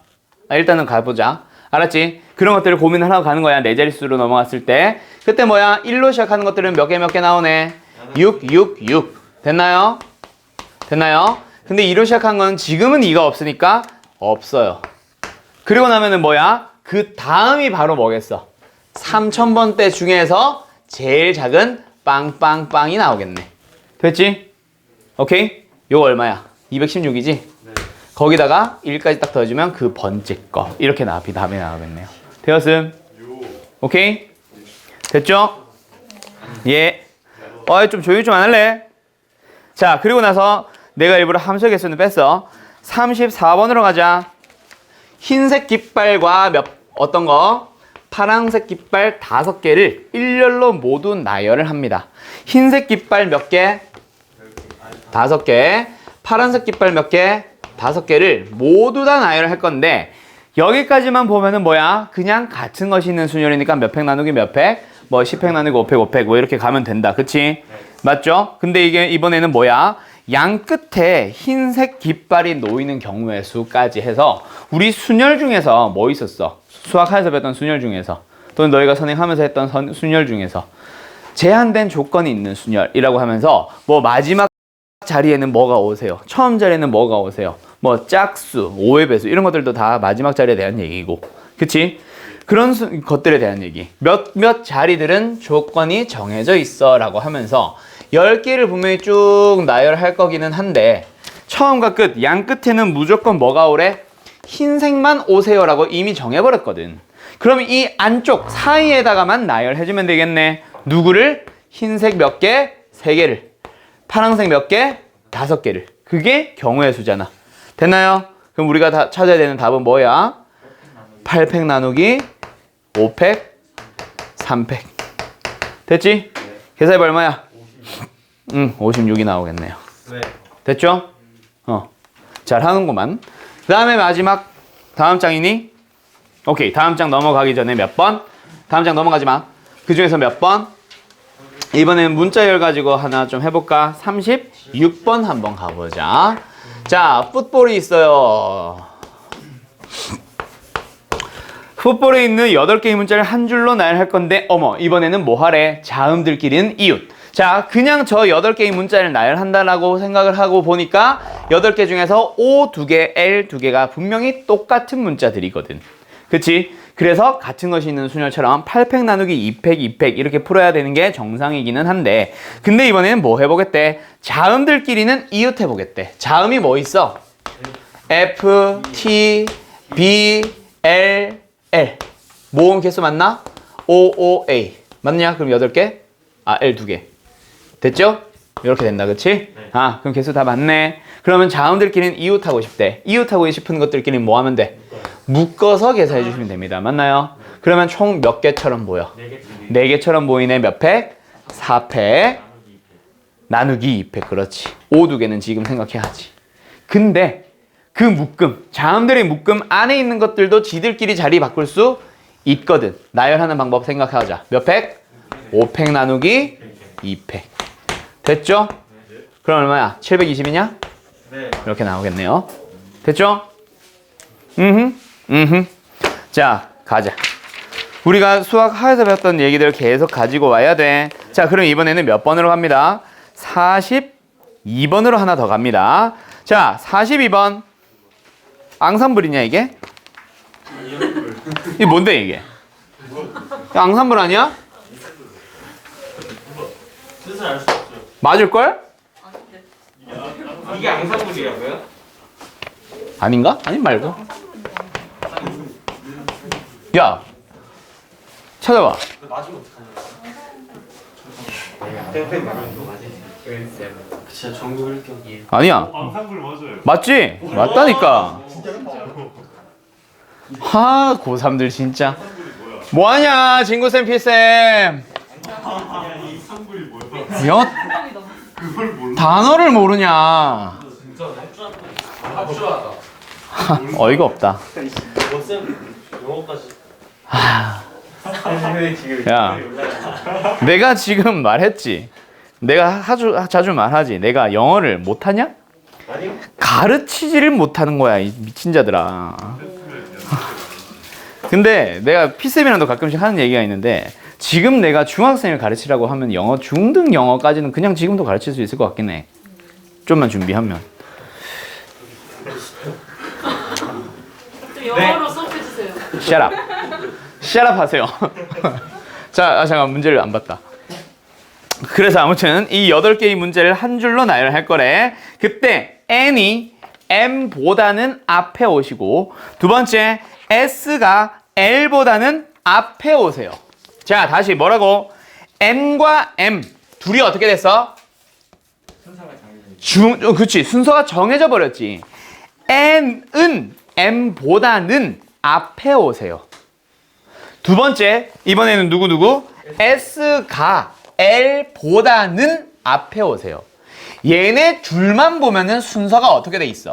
일단은 가보자. 알았지? 그런 것들을 고민을 하고 가는 거야. 네 자릿수로 넘어갔을 때. 그때 뭐야? 1로 시작하는 것들은 몇 개 나오네? 6, 6, 6. 됐나요? 됐나요? 근데 2로 시작한 건 지금은 2가 없으니까 없어요. 그리고 나면은 뭐야? 그 다음이 바로 뭐겠어? 3000번대 중에서 제일 작은 빵빵빵이 나오겠네. 됐지? 오케이? 요거 얼마야? 216이지? 네. 거기다가 1까지 딱 더해주면 그 번째 거. 이렇게 다음에 나오겠네요. 되었음? 오케이? 됐죠? 예. 좀 조용히 좀 안 할래? 자, 그리고 나서 내가 일부러 함수 개수는 뺐어. 34번으로 가자. 흰색 깃발과 어떤 거? 파란색 깃발 5개를 일렬로 모두 나열을 합니다. 흰색 깃발 몇 개? 5개. 파란색 깃발 몇 개? 5개를 모두 다 나열을 할 건데 여기까지만 보면은 뭐야? 그냥 같은 것이 있는 순열이니까 몇 팩 나누기 몇 팩? 뭐 10팩 나누기 5팩 5팩 뭐 이렇게 가면 된다. 그치? 맞죠? 근데 이게 이번에는 뭐야? 양 끝에 흰색 깃발이 놓이는 경우의 수까지 해서 우리 순열 중에서 뭐 있었어? 수학하에서 배웠던 순열 중에서 또는 너희가 선행하면서 했던 순열 중에서 제한된 조건이 있는 순열이라고 하면서 뭐 마지막 자리에는 뭐가 오세요? 처음 자리에는 뭐가 오세요? 뭐 짝수, 5의 배수 이런 것들도 다 마지막 자리에 대한 얘기고 그치? 그런 것들에 대한 얘기 몇 자리들은 조건이 정해져 있어 라고 하면서 10개를 분명히 쭉 나열할 거기는 한데 처음과 끝, 양 끝에는 무조건 뭐가 오래? 흰색만 오세요 라고 이미 정해버렸거든. 그럼 이 안쪽 사이에다가만 나열해주면 되겠네. 누구를? 흰색 몇 개? 3개를. 파란색 몇 개? 5개를. 그게 경우의 수잖아. 됐나요? 그럼 우리가 다 찾아야 되는 답은 뭐야? 8팩 나누기 5팩 3팩. 됐지? 계산해봐 얼마야? 56이 나오겠네요. 네. 됐죠? 잘하는구만. 그 다음에 마지막 다음 장이니? 오케이, 다음 장 넘어가기 전에 몇 번? 다음 장 넘어가지 마. 그 중에서 몇 번? 이번엔 문자열 가지고 하나 좀 해볼까? 36번 한번 가보자. 자, 풋볼이 있어요. 풋볼에 있는 8개의 문자를 한 줄로 나열할 건데 어머, 이번에는 뭐 하래? 자음들끼리는 이웃. 자, 그냥 저 8개의 문자를 나열한다라고 생각을 하고 보니까 8개 중에서 O 2개, L 2개가 분명히 똑같은 문자들이거든. 그치? 그래서 같은 것이 있는 순열처럼 8팩 나누기 2팩, 2팩 이렇게 풀어야 되는 게 정상이기는 한데 근데 이번에는 뭐 해보겠대? 자음들끼리는 이웃 해보겠대. 자음이 뭐 있어? F, T, B, L, L. 모음 개수 맞나? O, O, A. 맞냐? 그럼 8개? 아, L 2개. 됐죠? 이렇게 된다, 그치? 네. 아, 그럼 개수 다 맞네. 그러면 자음들끼리는 이웃하고 싶대. 이웃하고 싶은 것들끼리는 뭐 하면 돼? 묶어서 계산해 주시면 됩니다. 맞나요? 그러면 총 몇 개처럼 보여? 4개. 4개처럼 보이네. 몇 팩? 4팩. 나누기 2팩. 그렇지. O 2개는 지금 생각해야지. 근데 그 묶음, 자음들의 묶음 안에 있는 것들도 지들끼리 자리 바꿀 수 있거든. 나열하는 방법 생각하자. 몇 팩? 5팩 나누기 2팩. 됐죠? 그럼 얼마야? 720이냐? 네. 이렇게 나오겠네요. 됐죠? 자, 가자. 우리가 수학 하에서 배웠던 얘기들 계속 가지고 와야 돼. 자, 그럼 이번에는 몇 번으로 갑니다? 42번으로 하나 더 갑니다. 자, 42번. 앙상블이냐, 이게? 이게 뭔데, 이게? 앙상블 아니야? 뜻을 알 수 없죠. 맞을걸? 이게 앙상블이라고요? 아닌가? 아니 말고. 야, 찾아봐. 맞으면 어떡하냐. 진짜 전국 1등. 아니야. 앙상블 맞아요. 맞지? 맞다니까. 하, 고3들 진짜. 뭐하냐, 친구쌤, 피쌤. 이 상블이 뭐야? 몇 그걸 몰라. 단어를 모르냐. 합주하다. 어이가 없다. 쌤 영어까지. 야, 내가 지금 말했지. 내가 자주 말하지. 내가 영어를 못하냐? 아니요. 가르치지를 못하는 거야, 이 미친 자들아. 근데 내가 피쌤이랑도 가끔씩 하는 얘기가 있는데 지금 내가 중학생을 가르치라고 하면 영어, 중등 영어까지는 그냥 지금도 가르칠 수 있을 것 같긴 해. 좀만 준비하면. 좀 영어로 수업해주세요. Shut up. Shut up 하세요. 자, 잠깐 문제를 안 봤다. 그래서 아무튼 이 8개의 문제를 한 줄로 나열할 거래. 그때 N이 M보다는 앞에 오시고 두 번째 S가 L보다는 앞에 오세요. 자, 다시 뭐라고? N과 M 둘이 어떻게 됐어? 그치, 순서가 정해져 버렸지. N은 M보다는 앞에 오세요. 두 번째, 이번에는 누구? S가 L보다는 앞에 오세요. 얘네 둘만 보면은 순서가 어떻게 돼 있어?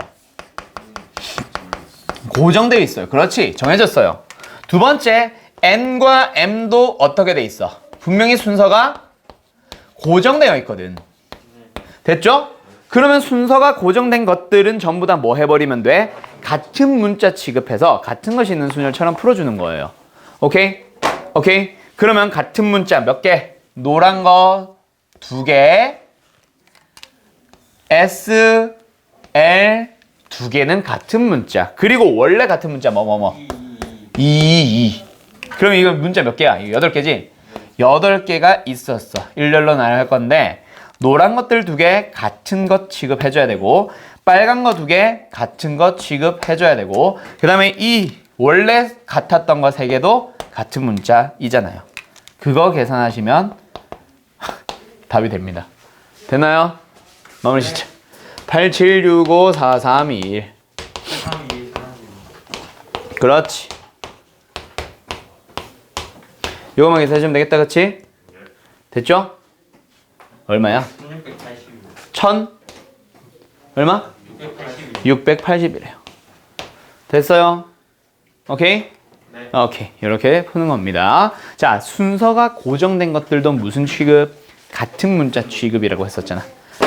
고정되어 있어요. 그렇지, 정해졌어요. 두 번째, N과 M도 어떻게 돼 있어? 분명히 순서가 고정되어 있거든. 됐죠? 그러면 순서가 고정된 것들은 전부 다 뭐 해버리면 돼? 같은 문자 취급해서 같은 것이 있는 순열처럼 풀어주는 거예요. 오케이? 오케이? 그러면 같은 문자 몇 개? 노란 거 2개, S, L 2개는 같은 문자. 그리고 원래 같은 문자 뭐 2. 그럼 이거 문자 몇 개야? 이거 8개지? 8개가 있었어. 일렬로 나열 건데 노란 것들 2개 같은 것 취급해줘야 되고 빨간 거 2개 같은 것 취급해줘야 되고 그 다음에 이 원래 같았던 거 3개도 같은 문자이잖아요. 그거 계산하시면 답이 됩니다. 됐나요? 마무리 시작. 87654321 그렇지. 요거만 계산하시면 되겠다. 그치? 됐죠? 얼마야? 1000 얼마? 680이래요. 됐어요? 오케이? 네. 오케이. 이렇게 푸는 겁니다. 자, 순서가 고정된 것들도 무슨 취급? 같은 문자 취급이라고 했었잖아.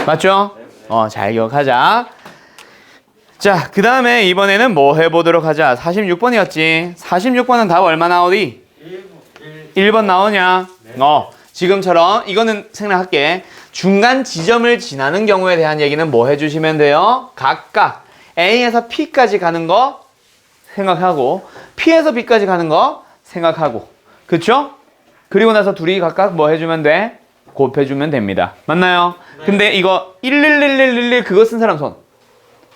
맞죠? 잘 기억하자. 자, 그 다음에 이번에는 뭐 해보도록 하자. 46번이었지. 46번은 답 얼마 나오니? 1번 나오냐? 지금처럼 이거는 생략할게. 중간 지점을 지나는 경우에 대한 얘기는 뭐 해주시면 돼요? 각각 A에서 P까지 가는 거 생각하고 P에서 B까지 가는 거 생각하고 그쵸? 그리고 나서 둘이 각각 뭐 해주면 돼? 곱해주면 됩니다. 맞나요? 네. 근데 이거 11111 그거 쓴 사람 손.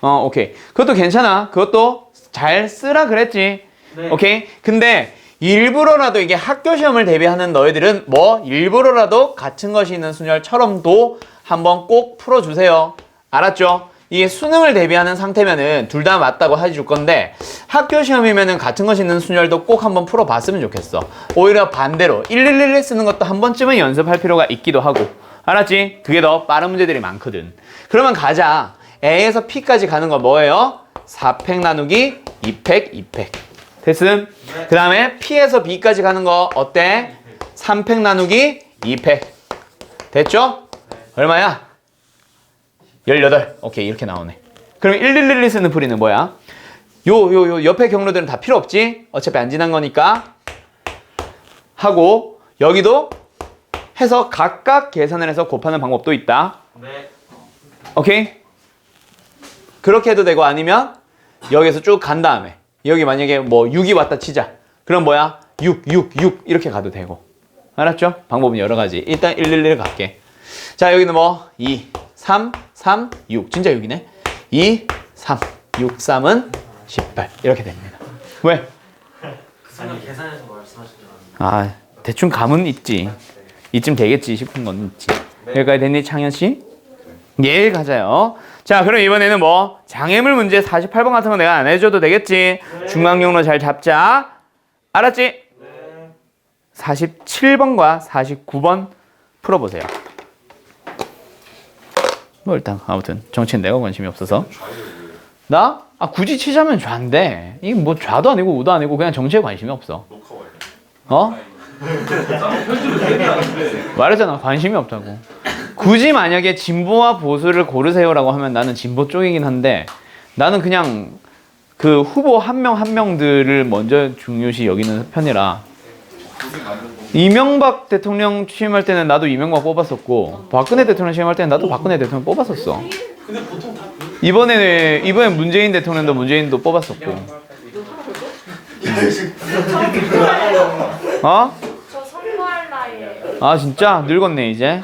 오케이. 그것도 괜찮아. 그것도 잘 쓰라 그랬지. 네. 오케이. 근데 일부러라도 이게 학교 시험을 대비하는 너희들은 뭐 일부러라도 같은 것이 있는 순열처럼도 한번 꼭 풀어주세요. 알았죠? 이게 수능을 대비하는 상태면은 둘 다 맞다고 해줄 건데 학교 시험이면은 같은 것이 있는 순열도 꼭 한번 풀어봤으면 좋겠어. 오히려 반대로 1111 쓰는 것도 한 번쯤은 연습할 필요가 있기도 하고. 알았지? 그게 더 빠른 문제들이 많거든. 그러면 가자. A에서 P까지 가는 거 뭐예요? 4팩 나누기 2팩 2팩. 됐음? 네. 그 다음에 P에서 B까지 가는 거 어때? 3팩 나누기 2팩. 됐죠? 네. 얼마야? 18. 오케이, 이렇게 나오네. 그럼 1111 쓰는 풀이는 뭐야? 요 옆에 경로들은 다 필요 없지? 어차피 안 지난 거니까. 하고 여기도 해서 각각 계산을 해서 곱하는 방법도 있다. 네. 오케이? 그렇게 해도 되고 아니면 여기서 쭉 간 다음에 여기 만약에 뭐 6이 왔다 치자. 그럼 뭐야? 6 이렇게 가도 되고. 알았죠? 방법은 여러 가지. 일단 111 갈게. 자, 여기는 뭐 2, 3, 3, 6. 진짜 6이네. 2, 3, 6, 3은 18. 이렇게 됩니다. 왜? 아니 계산해서 말씀하신 줄 알았는데. 대충 감은 있지. 이쯤 되겠지 싶은 건 있지. 여기까지 됐니, 창현 씨? 예, 가자요. 자, 그럼 이번에는 뭐 장애물 문제 48번 같은 거 내가 안 해줘도 되겠지. 중간 경로 잘 잡자. 알았지? 네. 47번과 49번 풀어보세요. 뭐 일단 아무튼 정치는 내가 관심이 없어서. 나? 굳이 치자면 좌인데 이게 뭐 좌도 아니고 우도 아니고 그냥 정치에 관심이 없어. 말했잖아, 관심이 없다고. 굳이 만약에 진보와 보수를 고르세요라고 하면 나는 진보 쪽이긴 한데 나는 그냥 그 후보 한 명 한 명들을 먼저 중요시 여기는 편이라. 이명박 대통령 취임할 때는 나도 이명박 뽑았었고 박근혜 대통령 취임할 때는 나도 박근혜 대통령 뽑았었어. 근데 보통 다 이번에 문재인 대통령도 문재인도 뽑았었고. 어? 저 선거할 나이에요. 진짜 늙었네 이제.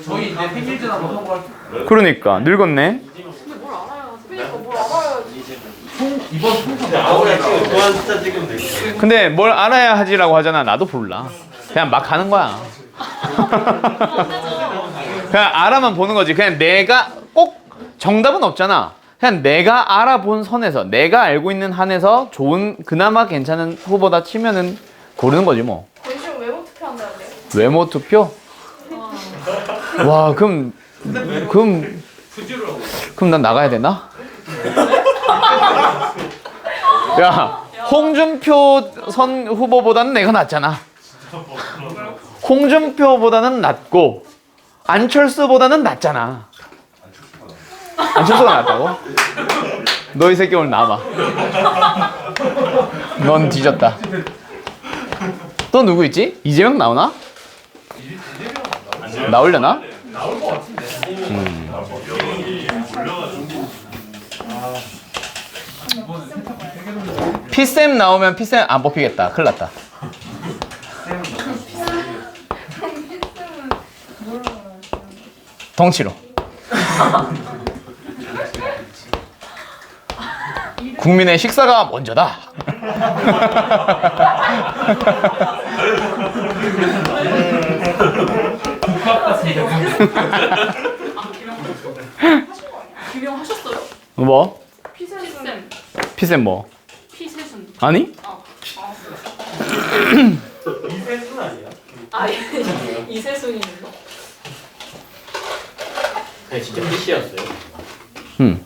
저희 이제 생일전 한번 하고 할게요. 그러니까 늙었네. 근데 뭘 알아요? 그러니까 뭘 알아요? 이번 총선 아무나 찍으면 그만 숫자 찍으면 돼. 근데 뭘 알아야 하지라고 하잖아. 나도 몰라. 그냥 막 하는 거야. 그냥 알아만 보는 거지. 그냥 내가 꼭 정답은 없잖아. 그냥 내가 알아본 선에서 내가 알고 있는 한에서 좋은 그나마 괜찮은 후보다 치면은 고르는 거지 뭐. 관심 외모 투표한다는데요? 외모 투표? 와, 그럼 난 나가야 되나? 야, 홍준표 선 후보보다는 내가 낫잖아. 홍준표보다는 낫고 안철수보다는 낫잖아. 안철수가 나왔다고? 너 이 새끼 오늘 남아. 넌 뒤졌다. 또 누구 있지? 이재명 나오나? 나오려나? 나올 것 같은데. 피쌤 나오면 피쌤 안 뽑히겠다. 큰일 났다. 덩치로. 국민의 식사가 먼저다. 규명하셨어요? 뭐? 피세순. 피쌤 뭐? 피세순. 아니? 이세순 아니야? 아 이세순이 거. 그냥 진짜 PC였어요? 응.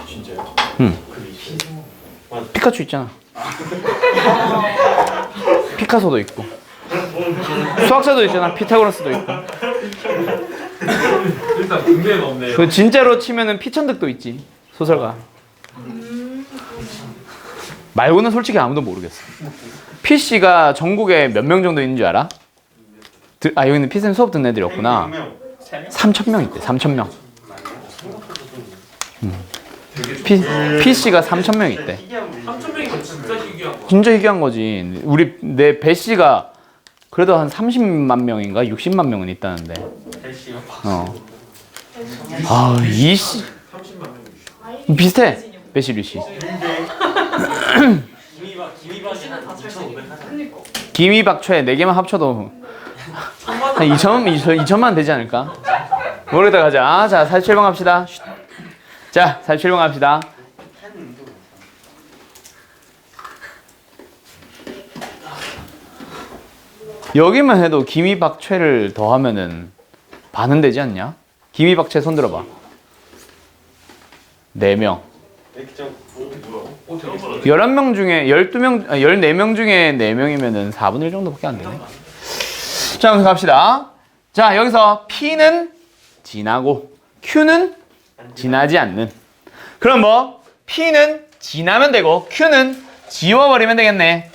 진짜요? 응. 그 PC? 피카츄 있잖아. 피카소도 있고. 수학자도 있잖아. 피타고라스도 있고. 일단 국내에는 없네요. 그 진짜로 치면은 피천득도 있지. 소설가. 말고는 솔직히 아무도 모르겠어. PC가 전국에 몇 명 정도 있는 줄 알아? 아 여기는 피쌤 수업 듣는 애들이 없구나. 3,000명 있대. 3,000명. PC가 3,000명 있대. 3,000명이면 진짜 희귀한 거. 진짜 희귀한 거지. 내 배씨가 그래도 한 30만 명인가 60만 명은 있다는데. 헬시요? 어. 아 이씨 30만 명. 비슷해. 배씨 류씨. 김이박이는 2,500 하잖아. 김이박최 4개만 합쳐도 한 2천만 되지 않을까? 모르겠다 가자. 자 47번 갑시다. 쉿. 자 47번 갑시다. 여기만 해도 김이박최를 더하면은 반은 되지 않냐? 김이박최 손 들어봐. 4명. 11명 중에 12명, 14명 중에 4명이면은 4분의 1 정도밖에 안 되네. 자, 그럼 갑시다. 자, 여기서 P는 지나고 Q는 지나지 않는. 그럼 뭐 P는 지나면 되고 Q는 지워버리면 되겠네.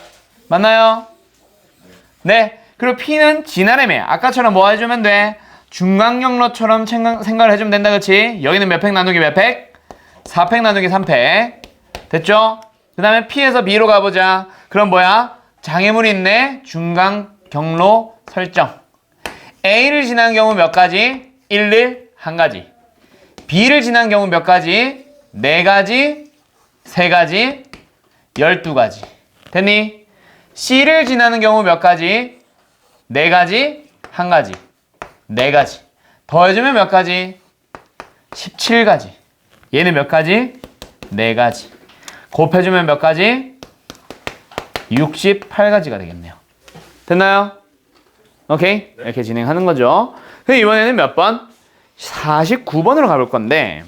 맞나요? 네. 그리고 P는 지나래매. 아까처럼 뭐 해주면 돼? 중간경로처럼 생각을 해주면 된다, 그치? 여기는 몇 팩 나누기 몇 팩? 4팩 나누기 3팩. 됐죠? 그 다음에 P에서 B로 가보자. 그럼 뭐야? 장애물이 있네. 중간 경로 설정. A를 지난 경우 몇 가지? 1, 1가지. B를 지난 경우 몇 가지? 4가지, 3가지, 12가지. 됐니? C를 지나는 경우 몇 가지? 4가지, 1가지, 4가지. 더해주면 몇 가지? 17가지. 얘는 몇 가지? 4가지. 곱해주면 몇 가지? 68가지가 되겠네요. 됐나요? 오케이? 이렇게 진행하는 거죠. 그럼 이번에는 몇 번? 49번으로 가볼 건데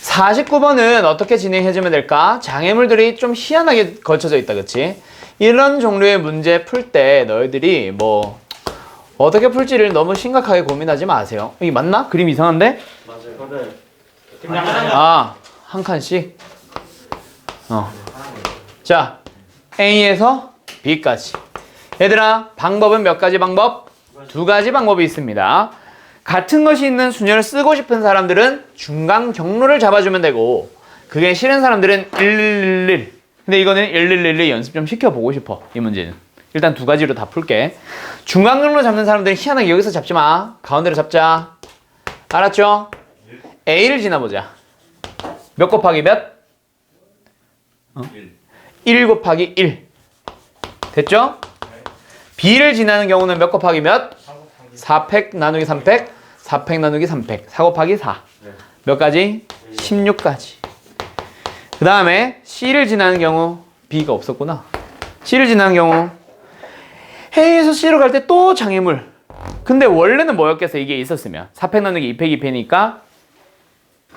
49번은 어떻게 진행해주면 될까? 장애물들이 좀 희한하게 걸쳐져 있다, 그치? 이런 종류의 문제 풀 때 너희들이 뭐 어떻게 풀지를 너무 심각하게 고민하지 마세요. 이게 맞나? 그림 이상한데? 맞아요. 아, 한 칸씩? 자, A에서 B까지. 얘들아, 방법은 몇 가지 방법? 2가지 방법이 있습니다. 같은 것이 있는 순열을 쓰고 싶은 사람들은 중간 경로를 잡아주면 되고, 그게 싫은 사람들은 111. 근데 이거는 1111 연습 좀 시켜보고 싶어, 이 문제는. 일단 2가지로 다 풀게. 중간 경로 잡는 사람들은 희한하게 여기서 잡지 마. 가운데로 잡자. 알았죠? A를 지나보자. 몇 곱하기 몇? 1 곱하기 1. 됐죠? B를 지나는 경우는 몇 곱하기 몇? 4팩 나누기 3팩, 4팩 나누기 3팩, 4 곱하기 4. 몇 가지? 16가지. 그 다음에 C를 지나는 경우, B가 없었구나. C를 지나는 경우, A에서 C로 갈 때 또 장애물. 근데 원래는 뭐였겠어? 이게 있었으면. 4팩 나누기 2팩 2팩이니까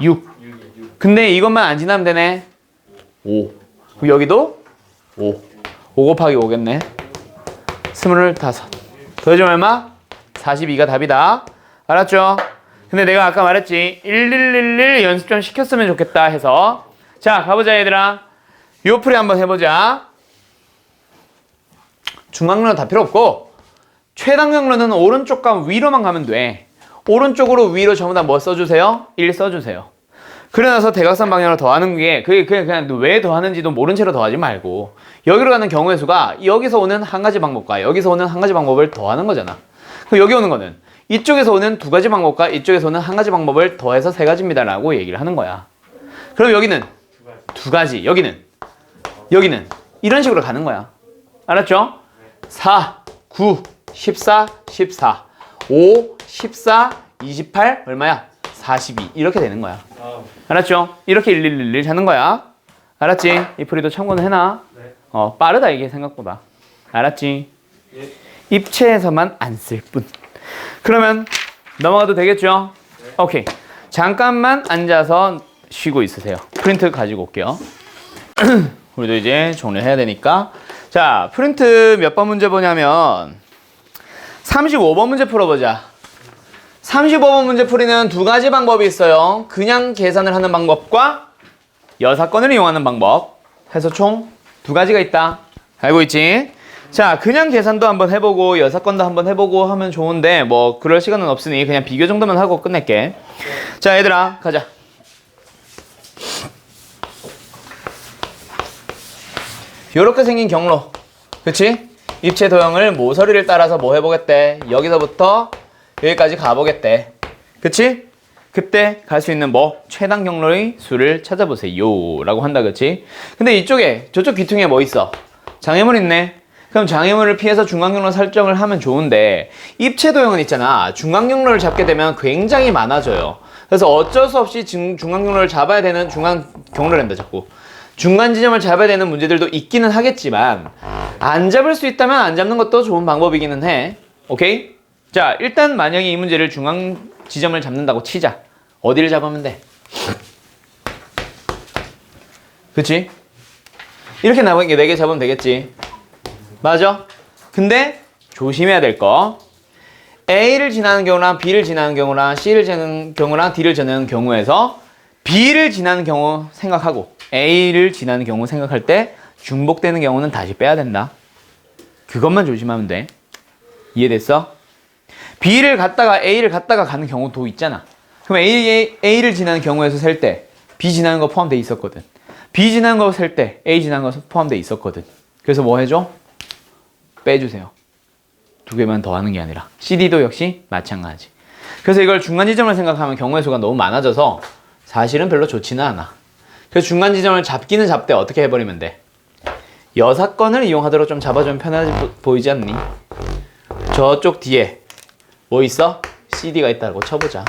6. 근데 이것만 안 지나면 되네. 5. 그럼 여기도 5. 5 곱하기 5겠네. 25. 더해주면 얼마? 42가 답이다. 알았죠? 근데 내가 아까 말했지 1111 연습 좀 시켰으면 좋겠다 해서 자 가보자 얘들아. 요 풀이 한번 해보자. 중앙로는 다 필요 없고 최단경로는 오른쪽과 위로만 가면 돼. 오른쪽으로 위로 전부 다 뭐 써주세요? 1 써주세요. 그래 나서 대각선 방향으로 더하는 게 그게 그냥 왜 더하는지도 모른 채로 더하지 말고 여기로 가는 경우의 수가 여기서 오는 한 가지 방법과 여기서 오는 한 가지 방법을 더하는 거잖아. 그럼 여기 오는 거는 이쪽에서 오는 두 가지 방법과 이쪽에서 오는 한 가지 방법을 더해서 세 가지입니다 라고 얘기를 하는 거야. 그럼 여기는 두 가지, 여기는 이런 식으로 가는 거야. 알았죠? 4, 9, 14, 14 5, 14, 28 얼마야? 42 이렇게 되는 거야. 알았죠? 이렇게 1111 하는 거야. 알았지? 이 풀이도 참고는 해놔. 빠르다 이게 생각보다. 알았지? 입체에서만 안 쓸 뿐. 그러면 넘어가도 되겠죠? 오케이. 잠깐만 앉아서 쉬고 있으세요. 프린트 가지고 올게요. 우리도 이제 정리해야 되니까. 자, 프린트 몇 번 문제 보냐면 35번 문제 풀어보자. 35번 문제 풀이는 두 가지 방법이 있어요. 그냥 계산을 하는 방법과 여사건을 이용하는 방법 해서 총 두 가지가 있다. 알고 있지? 자, 그냥 계산도 한번 해보고 여사건도 한번 해보고 하면 좋은데 뭐 그럴 시간은 없으니 그냥 비교 정도만 하고 끝낼게. 자, 얘들아 가자. 요렇게 생긴 경로, 그치? 입체 도형을 모서리를 따라서 뭐 해보겠대? 여기서부터 여기까지 가보겠대. 그치? 그때 갈 수 있는 뭐 최단 경로의 수를 찾아보세요 라고 한다. 그치? 근데 이쪽에 저쪽 귀퉁이에 뭐 있어? 장애물 있네. 그럼 장애물을 피해서 중앙경로 설정을 하면 좋은데 입체 도형은 있잖아. 중앙경로를 잡게 되면 굉장히 많아져요. 그래서 어쩔 수 없이 중앙경로를 잡아야 되는 중앙경로를 한다 자꾸. 중간 지점을 잡아야 되는 문제들도 있기는 하겠지만 안 잡을 수 있다면 안 잡는 것도 좋은 방법이기는 해. 오케이? 자, 일단 만약에 이 문제를 중앙 지점을 잡는다고 치자. 어디를 잡으면 돼? 그치? 이렇게 나머지 4개 잡으면 되겠지. 맞아? 근데 조심해야 될 거 A를 지나는 경우랑 B를 지나는 경우랑 C를 지나는 경우랑 D를 지나는 경우에서 B를 지나는 경우 생각하고 A를 지나는 경우 생각할 때 중복되는 경우는 다시 빼야 된다. 그것만 조심하면 돼. 이해됐어? B를 갔다가 A를 갔다가 가는 경우도 있잖아. 그럼 A를 지나는 경우에서 셀 때 B 지나는 거 포함되어 있었거든. B 지나는 거 셀 때 A 지나는 거 포함되어 있었거든. 그래서 뭐 해줘? 빼주세요. 두 개만 더 하는 게 아니라 CD도 역시 마찬가지. 그래서 이걸 중간 지점을 생각하면 경우의 수가 너무 많아져서 사실은 별로 좋지는 않아. 그래서 중간 지점을 잡기는 잡되 어떻게 해버리면 돼? 여사건을 이용하도록 좀 잡아주면 편하지 보이지 않니? 저쪽 뒤에 뭐 있어? CD가 있다고 쳐보자.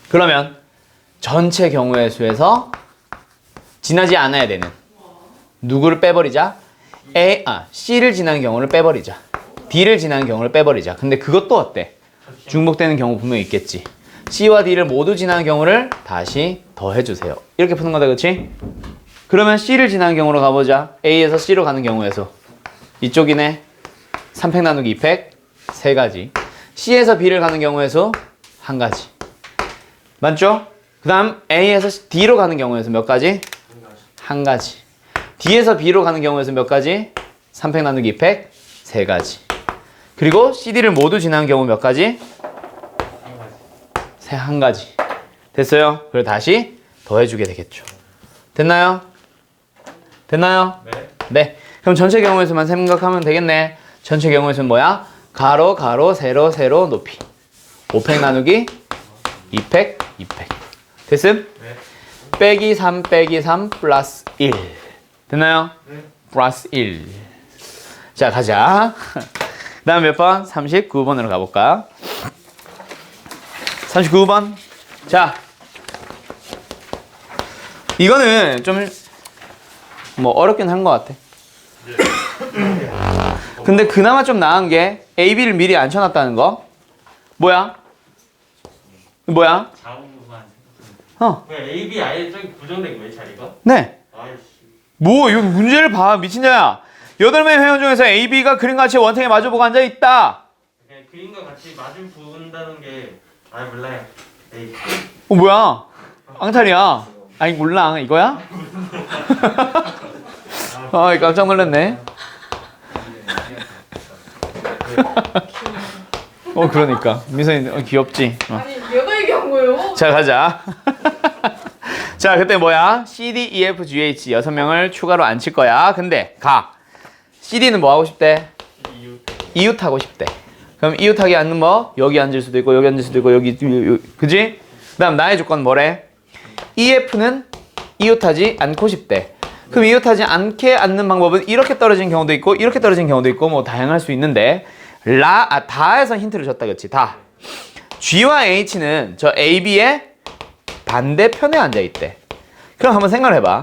그러면 전체 경우의 수에서 지나지 않아야 되는 누구를 빼버리자? C를 지나는 경우를 빼버리자. D를 지나는 경우를 빼버리자. 근데 그것도 어때? 중복되는 경우 분명히 있겠지. C와 D를 모두 지나는 경우를 다시 더해주세요. 이렇게 푸는 거다, 그치? 그러면 C를 지나는 경우로 가보자. A에서 C로 가는 경우에서 이쪽이네. 3팩 나누기 2팩 3가지. C에서 B를 가는 경우에서 1가지. 맞죠? 그 다음 A에서 D로 가는 경우에서 몇 가지? 1가지. D에서 B로 가는 경우에서 몇 가지? 3팩 나누기 2팩 3가지. 그리고 CD를 모두 지나는 경우 몇 가지? 1가지. 됐어요? 그리고 다시 더해주게 되겠죠. 됐나요? 됐나요? 네. 네. 그럼 전체 경우에서만 생각하면 되겠네. 전체 경우에서는 뭐야? 가로, 가로, 세로, 세로, 높이. 5팩 나누기 2팩, 2팩. 됐음? 네. 빼기 3, 빼기 3, 플러스 1. 됐나요? 네. 플러스 1. 자, 가자. 그 다음 몇 번? 39번으로 가볼까? 39번. 자. 이거는 좀, 뭐, 어렵긴 한 것 같아. 근데 그나마 좀 나은 게, A, B를 미리 앉혀놨다는 거. 뭐야? 뭐야? 자원구만. 왜 A, B 아예 저기 고정된 거예요, 자리가? 네. 아이씨. 뭐, 여기 문제를 봐. 미친자야. 8명의 회원 중에서 A, B가 그림과 같이 원탱에 마주보고 앉아있다. 그냥 그림과 같이 마주 본다는 게 아 몰라요. 에이. 뭐야? 앙탈이야. 아니 몰라. 이거야? 아 깜짝 놀랐네. 그러니까 민선이 귀엽지. 아니 얘가 얘기한 거예요. 자 가자. 자 그때 뭐야? CD, EF, GH 6명을 추가로 앉힐 거야. 근데 CD는 뭐 하고 싶대? 이웃 하고 싶대. 그럼 이웃하게 앉는 뭐? 여기 앉을 수도 있고 여기 앉을 수도 있고 여기 그지? 그다음 나의 조건 뭐래? EF는 이웃하지 않고 싶대. 그럼 이웃하지 않게 앉는 방법은 이렇게 떨어지는 경우도 있고 이렇게 떨어지는 경우도 있고 뭐 다양할 수 있는데 다에서 힌트를 줬다 그치? 다. G와 H는 저 AB의 반대편에 앉아있대. 그럼 한번 생각을 해봐.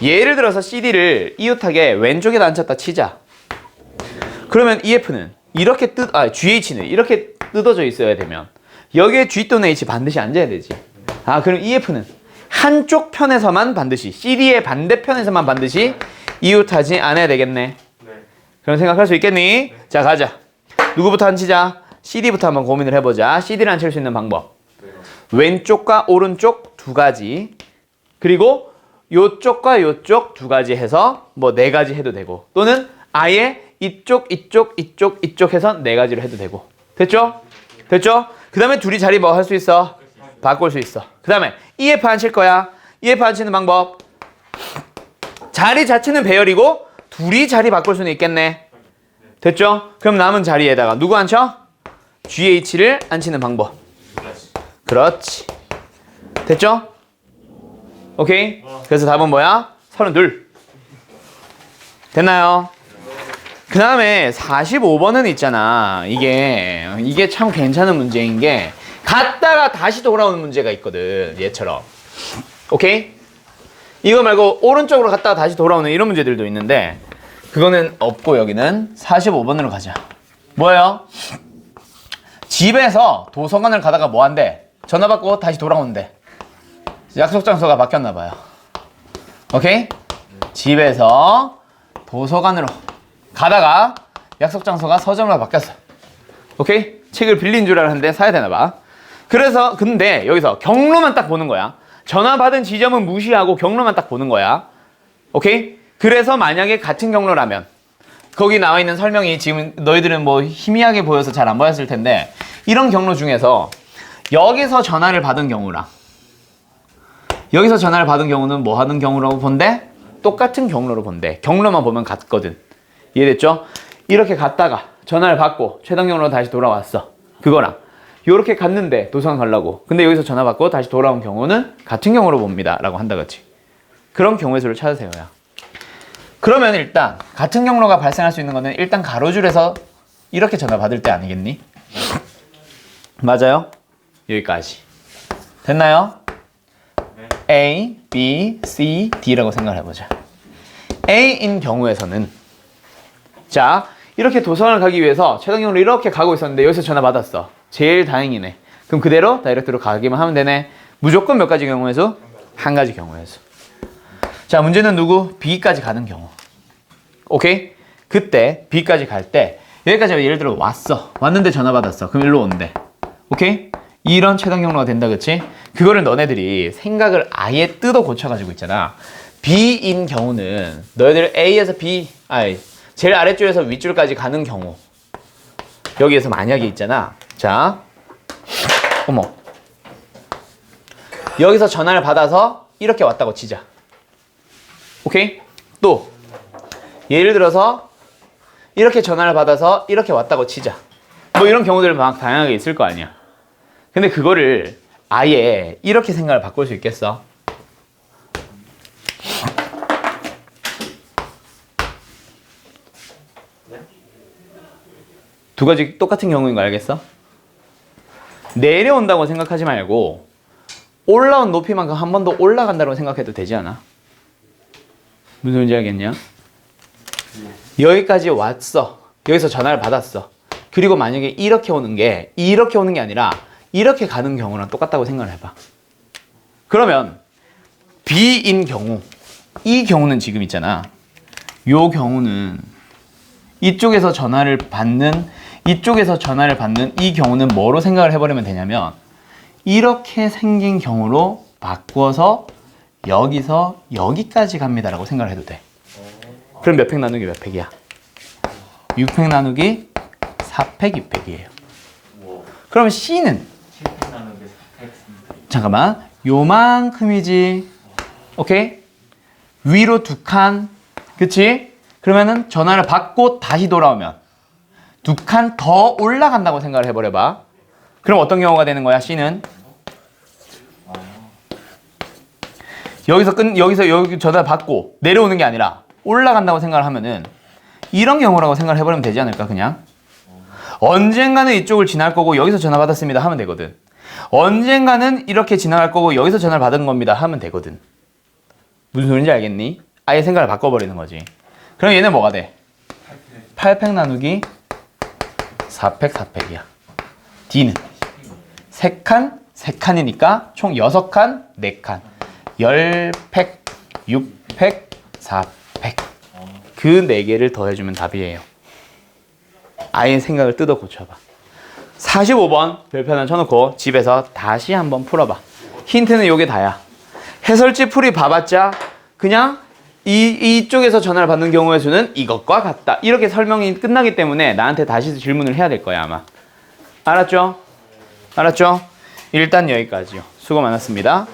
예를 들어서 CD를 이웃하게 왼쪽에다 앉혔다 치자. 그러면 EF는 이렇게 GH는 이렇게 뜯어져 있어야 되면 여기에 G 또는 H 반드시 앉아야 되지. 그럼 EF는 한쪽 편에서만 반드시 CD의 반대편에서만 반드시 이웃하지 않아야 되겠네. 네. 그런 생각할 수 있겠니? 자 가자. 누구부터 앉히자? CD부터 한번 고민을 해보자. CD를 앉힐 수 있는 방법. 왼쪽과 오른쪽 두 가지. 그리고 요쪽과 요쪽 두 가지 해서 뭐 네 가지 해도 되고 또는 아예 이쪽 해서 네 가지로 해도 되고. 됐죠? 됐죠? 그 다음에 둘이 자리 뭐 할 수 있어? 바꿀 수 있어. 그 다음에 EF 앉힐 거야. EF 앉히는 방법. 자리 자체는 배열이고 둘이 자리 바꿀 수는 있겠네. 됐죠? 그럼 남은 자리에다가 누구 앉혀? GH를 앉히는 방법. 그렇지. 됐죠? 오케이? 그래서 답은 뭐야? 32. 됐나요? 그 다음에 45번은 있잖아. 이게 참 괜찮은 문제인 게 갔다가 다시 돌아오는 문제가 있거든. 얘처럼. 오케이? 이거 말고 오른쪽으로 갔다가 다시 돌아오는 이런 문제들도 있는데 그거는 없고 여기는 45번으로 가자. 뭐예요? 집에서 도서관을 가다가 뭐 한대? 전화 받고 다시 돌아오는데 약속 장소가 바뀌었나 봐요. 오케이? 집에서 도서관으로 가다가 약속 장소가 서점으로 바뀌었어. 오케이? 책을 빌린 줄 알았는데 사야 되나 봐. 그래서 근데 여기서 경로만 딱 보는 거야. 전화 받은 지점은 무시하고 경로만 딱 보는 거야. 오케이? 그래서 만약에 같은 경로라면 거기 나와 있는 설명이 지금 너희들은 뭐 희미하게 보여서 잘 안 보였을 텐데 이런 경로 중에서 여기서 전화를 받은 경우랑 여기서 전화를 받은 경우는 뭐 하는 경우라고 본대? 똑같은 경로로 본대. 경로만 보면 같거든. 이해됐죠? 이렇게 갔다가 전화를 받고 최단 경로로 다시 돌아왔어. 그거랑 요렇게 갔는데 도서관 가려고 근데 여기서 전화 받고 다시 돌아온 경우는 같은 경우로 봅니다 라고 한다 그치? 그런 경우의 수를 찾으세요. 야. 그러면 일단 같은 경로가 발생할 수 있는 거는 일단 가로줄에서 이렇게 전화 받을 때 아니겠니? 맞아요? 여기까지. 됐나요? A, B, C, D라고 생각을 해보자. A인 경우에서는 자 이렇게 도서관을 가기 위해서 최단 경로로 이렇게 가고 있었는데 여기서 전화 받았어. 제일 다행이네. 그럼 그대로 다이렉트로 가기만 하면 되네. 무조건 몇 가지 경우의 수? 한 가지 경우의 수. 자 문제는 누구? B까지 가는 경우. 오케이? 그때 B까지 갈 때 여기까지 예를 들어 왔는데 전화 받았어. 그럼 일로 온대. 오케이? 이런 최단 경로가 된다 그치? 그거를 너네들이 생각을 아예 뜯어 고쳐가지고 있잖아. B인 경우는 너희들 A에서 제일 아래줄에서 윗줄까지 가는 경우 여기에서 만약에 있잖아. 자 어머 여기서 전화를 받아서 이렇게 왔다고 치자. 오케이? 또 예를 들어서 이렇게 전화를 받아서 이렇게 왔다고 치자. 뭐 이런 경우들 막 다양하게 있을 거 아니야. 근데 그거를 아예 이렇게 생각을 바꿀 수 있겠어? 두 가지 똑같은 경우인 거 알겠어? 내려온다고 생각하지 말고 올라온 높이만큼 한 번 더 올라간다고 생각해도 되지 않아? 무슨 소리인지 알겠냐? 여기까지 왔어. 여기서 전화를 받았어. 그리고 만약에 이렇게 오는 게 아니라 이렇게 가는 경우랑 똑같다고 생각을 해봐. 그러면 B인 경우, 이 경우는 지금 있잖아. 요 경우는 이쪽에서 전화를 받는 이 경우는 뭐로 생각을 해버리면 되냐면 이렇게 생긴 경우로 바꾸어서 여기서 여기까지 갑니다라고 생각을 해도 돼. 그럼 몇 팩 나누기 몇 팩이야? 6팩 나누기 4팩 6팩이에요. 그럼 C는 잠깐만 요만큼이지. 오케이? 위로 2칸. 그치? 그러면은 전화를 받고 다시 돌아오면 2칸 더 올라간다고 생각을 해버려봐. 그럼 어떤 경우가 되는 거야, C는? 여기서 여기 전화를 받고 내려오는 게 아니라 올라간다고 생각을 하면은 이런 경우라고 생각을 해버리면 되지 않을까, 그냥? 언젠가는 이쪽을 지날 거고 여기서 전화 받았습니다 하면 되거든. 언젠가는 이렇게 지나갈 거고 여기서 전화를 받은 겁니다 하면 되거든. 무슨 소린지 알겠니? 아예 생각을 바꿔버리는 거지. 그럼 얘는 뭐가 돼? 8팩 나누기 4팩 4팩이야. D는 3칸 3칸이니까 총 6칸 4칸 10팩 6팩 4팩 그 4개를 더해주면 답이에요. 아예 생각을 뜯어 고쳐봐. 45번 별표 하나 쳐놓고 집에서 다시 한번 풀어봐. 힌트는 요게 다야. 해설지 풀이 봐봤자 그냥 이쪽에서 전화를 받는 경우의 수는 이것과 같다. 이렇게 설명이 끝나기 때문에 나한테 다시 질문을 해야 될 거야 아마. 알았죠? 알았죠? 일단 여기까지요. 수고 많았습니다.